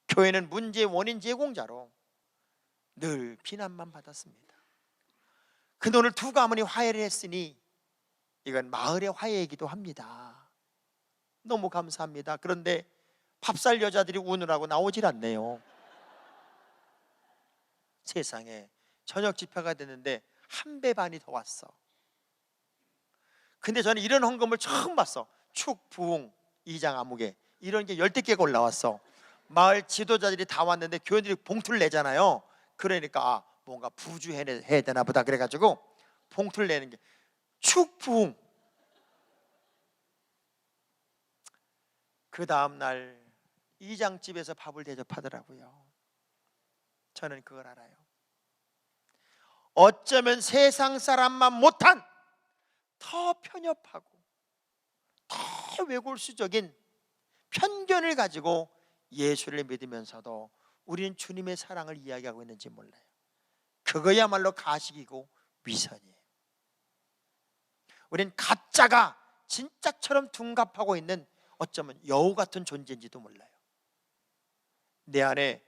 A: 교회는 문제의 원인 제공자로 늘 비난만 받았습니다. 근데 오늘 두 가문이 화해를 했으니 이건 마을의 화해이기도 합니다. 너무 감사합니다. 그런데 밥 살 여자들이 우느라고 나오질 않네요. 세상에 저녁 집회가 됐는데 한 배 반이 더 왔어. 근데 저는 이런 헌금을 처음 봤어. 축, 부흥, 이장, 아무개 이런 게 열댓 개가 올라왔어. 마을 지도자들이 다 왔는데 교인들이 봉투를 내잖아요. 그러니까 뭔가 부주해야 되나 보다 그래가지고 봉투를 내는 게 축, 부흥. 그 다음날 이장집에서 밥을 대접하더라고요. 저는 그걸 알아요. 어쩌면 세상 사람만 못한 더 편협하고 더 외골수적인 편견을 가지고 예수를 믿으면서도 우리는 주님의 사랑을 이야기하고 있는지 몰라요. 그거야말로 가식이고 위선이에요. 우리는 가짜가 진짜처럼 둔갑하고 있는 어쩌면 여우 같은 존재인지도 몰라요. 내 안에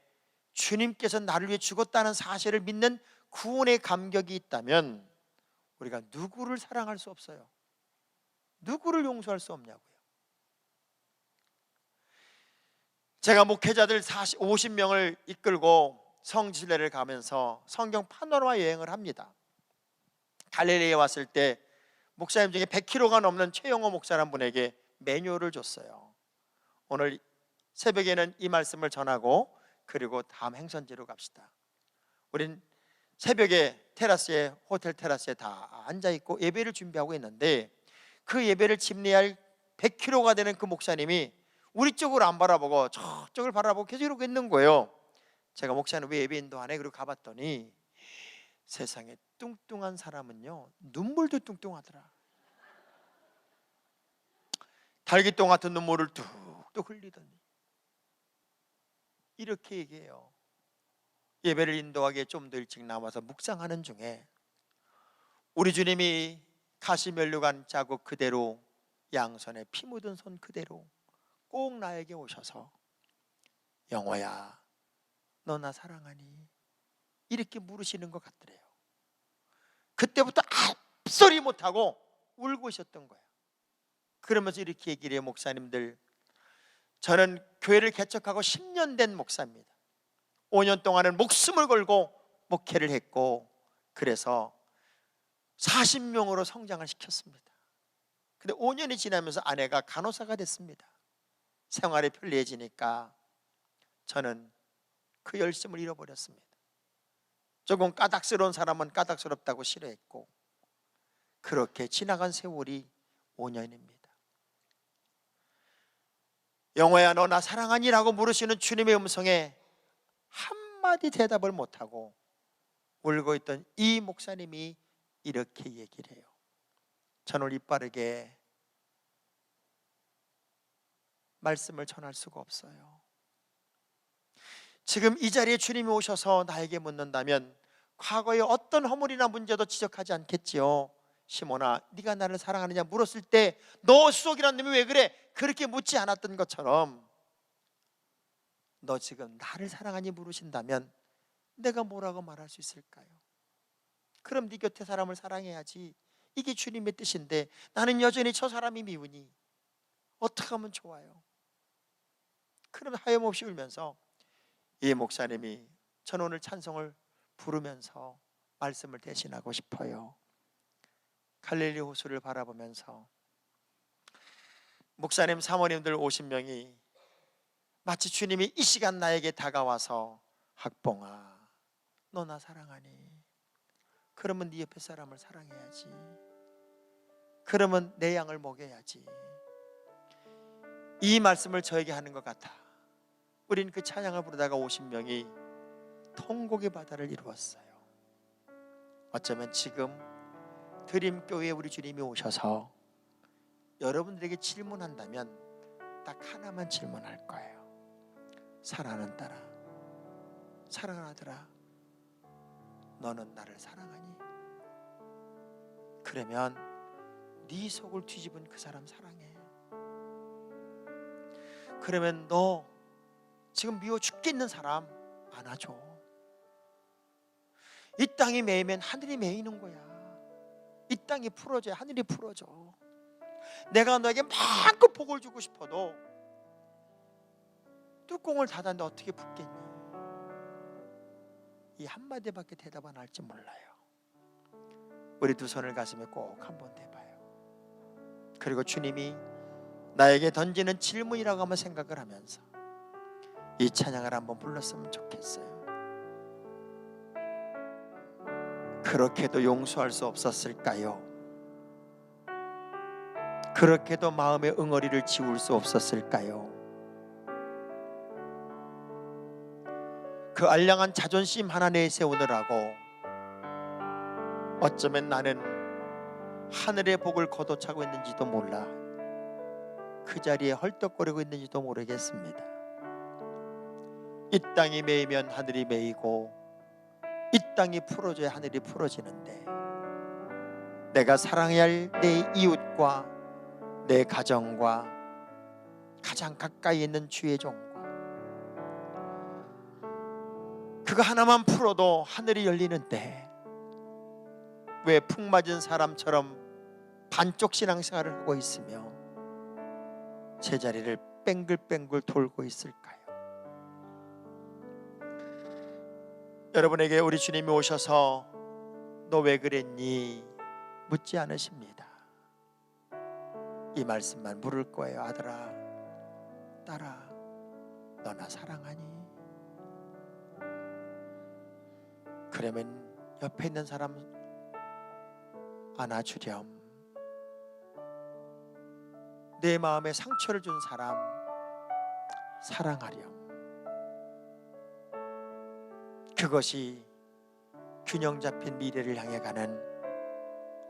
A: 주님께서 나를 위해 죽었다는 사실을 믿는 구원의 감격이 있다면 우리가 누구를 사랑할 수 없어요. 누구를 용서할 수 없냐고요. 제가 목회자들 50명을 이끌고 성지순례를 가면서 성경 파노라마 여행을 합니다. 갈릴리에 왔을 때 목사님 중에 100kg가 넘는 최영호 목사라는 분에게 매뉴얼을 줬어요. 오늘 새벽에는 이 말씀을 전하고 그리고 다음 행선지로 갑시다. 우린 새벽에 테라스에, 호텔 테라스에 다 앉아있고 예배를 준비하고 있는데 그 예배를 집례할 100kg가 되는 그 목사님이 우리 쪽으로 안 바라보고 저쪽을 바라보고 계속 이러고 있는 거예요. 제가 목사님 왜 예배 인도하네? 그리고 가봤더니 세상에 뚱뚱한 사람은요 눈물도 뚱뚱하더라. 달기똥 같은 눈물을 뚝뚝 흘리더니 이렇게 얘기해요. 예배를 인도하기에 좀 더 일찍 나와서 묵상하는 중에 우리 주님이 가시면류관 자국 그대로 양손에 피 묻은 손 그대로 꼭 나에게 오셔서 영호야 너 나 사랑하니? 이렇게 물으시는 것 같더래요. 그때부터 앞소리 못하고 울고 있었던 거예요. 그러면서 이렇게 얘기를 해요. 목사님들, 저는 교회를 개척하고 10년 된 목사입니다. 5년 동안은 목숨을 걸고 목회를 했고 그래서 40명으로 성장을 시켰습니다. 근데 5년이 지나면서 아내가 간호사가 됐습니다. 생활이 편리해지니까 저는 그 열심을 잃어버렸습니다. 조금 까닥스러운 사람은 까닥스럽다고 싫어했고 그렇게 지나간 세월이 5년입니다. 영호야 너 나 사랑하니? 라고 물으시는 주님의 음성에 한마디 대답을 못하고 울고 있던 이 목사님이 이렇게 얘기를 해요. 저는 오늘 이빠르게 말씀을 전할 수가 없어요. 지금 이 자리에 주님이 오셔서 나에게 묻는다면 과거의 어떤 허물이나 문제도 지적하지 않겠지요. 시몬아 네가 나를 사랑하느냐 물었을 때 너 수석이란 놈이 왜 그래? 그렇게 묻지 않았던 것처럼 너 지금 나를 사랑하니 물으신다면 내가 뭐라고 말할 수 있을까요? 그럼 네 곁에 사람을 사랑해야지. 이게 주님의 뜻인데 나는 여전히 저 사람이 미우니 어떻게 하면 좋아요? 그럼 하염없이 울면서 이 목사님이 전 오늘 찬송을 부르면서 말씀을 대신하고 싶어요. 갈릴리 호수를 바라보면서 목사님 사모님들 50명이 마치 주님이 이 시간 나에게 다가와서 학봉아 너 나 사랑하니? 그러면 네 옆에 사람을 사랑해야지. 그러면 내 양을 먹여야지. 이 말씀을 저에게 하는 것 같아 우린 그 찬양을 부르다가 50명이 통곡의 바다를 이루었어요. 어쩌면 지금 드림교회에 우리 주님이 오셔서 여러분들에게 질문한다면 딱 하나만 질문할 거예요. 사랑하는 딸아, 사랑하는 아들아, 너는 나를 사랑하니? 그러면 네 속을 뒤집은 그 사람 사랑해. 그러면 너 지금 미워 죽겠는 사람 안아줘. 이 땅이 매이면 하늘이 매이는 거야. 이 땅이 풀어줘야 하늘이 풀어줘. 내가 너에게 마음껏 복을 주고 싶어도 뚜껑을 닫았는데 어떻게 붙겠니? 이 한마디밖에 대답 안 할지 몰라요. 우리 두 손을 가슴에 꼭 한번 대봐요. 그리고 주님이 나에게 던지는 질문이라고 한번 생각을 하면서 이 찬양을 한번 불렀으면 좋겠어요. 그렇게도 용서할 수 없었을까요? 그렇게도 마음의 응어리를 지울 수 없었을까요? 그 알량한 자존심 하나 내세우느라고 어쩌면 나는 하늘의 복을 거둬차고 있는지도 몰라 그 자리에 헐떡거리고 있는지도 모르겠습니다. 이 땅이 메이면 하늘이 메이고 이 땅이 풀어져야 하늘이 풀어지는데 내가 사랑해야 할 내 이웃과 내 가정과 가장 가까이 있는 주의 종과 그거 하나만 풀어도 하늘이 열리는데 왜 풍맞은 사람처럼 반쪽 신앙생활을 하고 있으며 제자리를 뺑글뺑글 돌고 있을까요? 여러분에게 우리 주님이 오셔서 너 왜 그랬니? 묻지 않으십니다. 이 말씀만 물을 거예요. 아들아, 딸아, 너 나 사랑하니? 그러면 옆에 있는 사람 안아주렴. 내 마음에 상처를 준 사람 사랑하렴. 그것이 균형 잡힌 미래를 향해 가는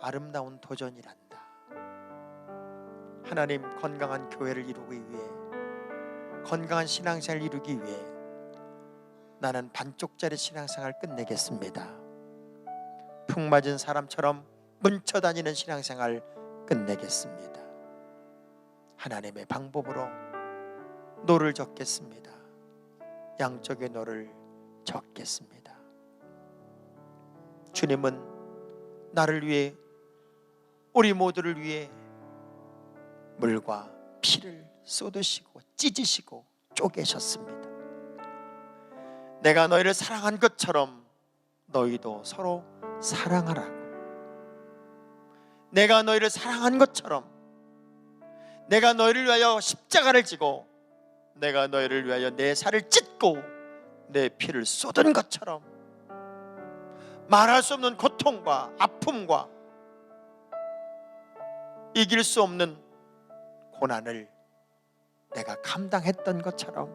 A: 아름다운 도전이란다. 하나님 건강한 교회를 이루기 위해 건강한 신앙생활을 이루기 위해 나는 반쪽짜리 신앙생활을 끝내겠습니다. 풍맞은 사람처럼 뭉쳐다니는 신앙생활 끝내겠습니다. 하나님의 방법으로 노를 젓겠습니다. 양쪽의 노를 젓겠습니다. 주님은 나를 위해 우리 모두를 위해 물과 피를 쏟으시고 찢으시고 쪼개셨습니다. 내가 너희를 사랑한 것처럼 너희도 서로 사랑하라고. 내가 너희를 사랑한 것처럼 내가 너희를 위하여 십자가를 지고 내가 너희를 위하여 내 살을 찢고 내 피를 쏟은 것처럼 말할 수 없는 고통과 아픔과 이길 수 없는 고난을 내가 감당했던 것처럼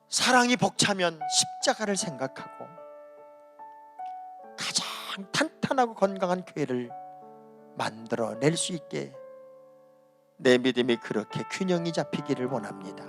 A: 사랑이 벅차면 십자가를 생각하고 가장 탄탄하고 건강한 교회를 만들어낼 수 있게 내 믿음이 그렇게 균형이 잡히기를 원합니다.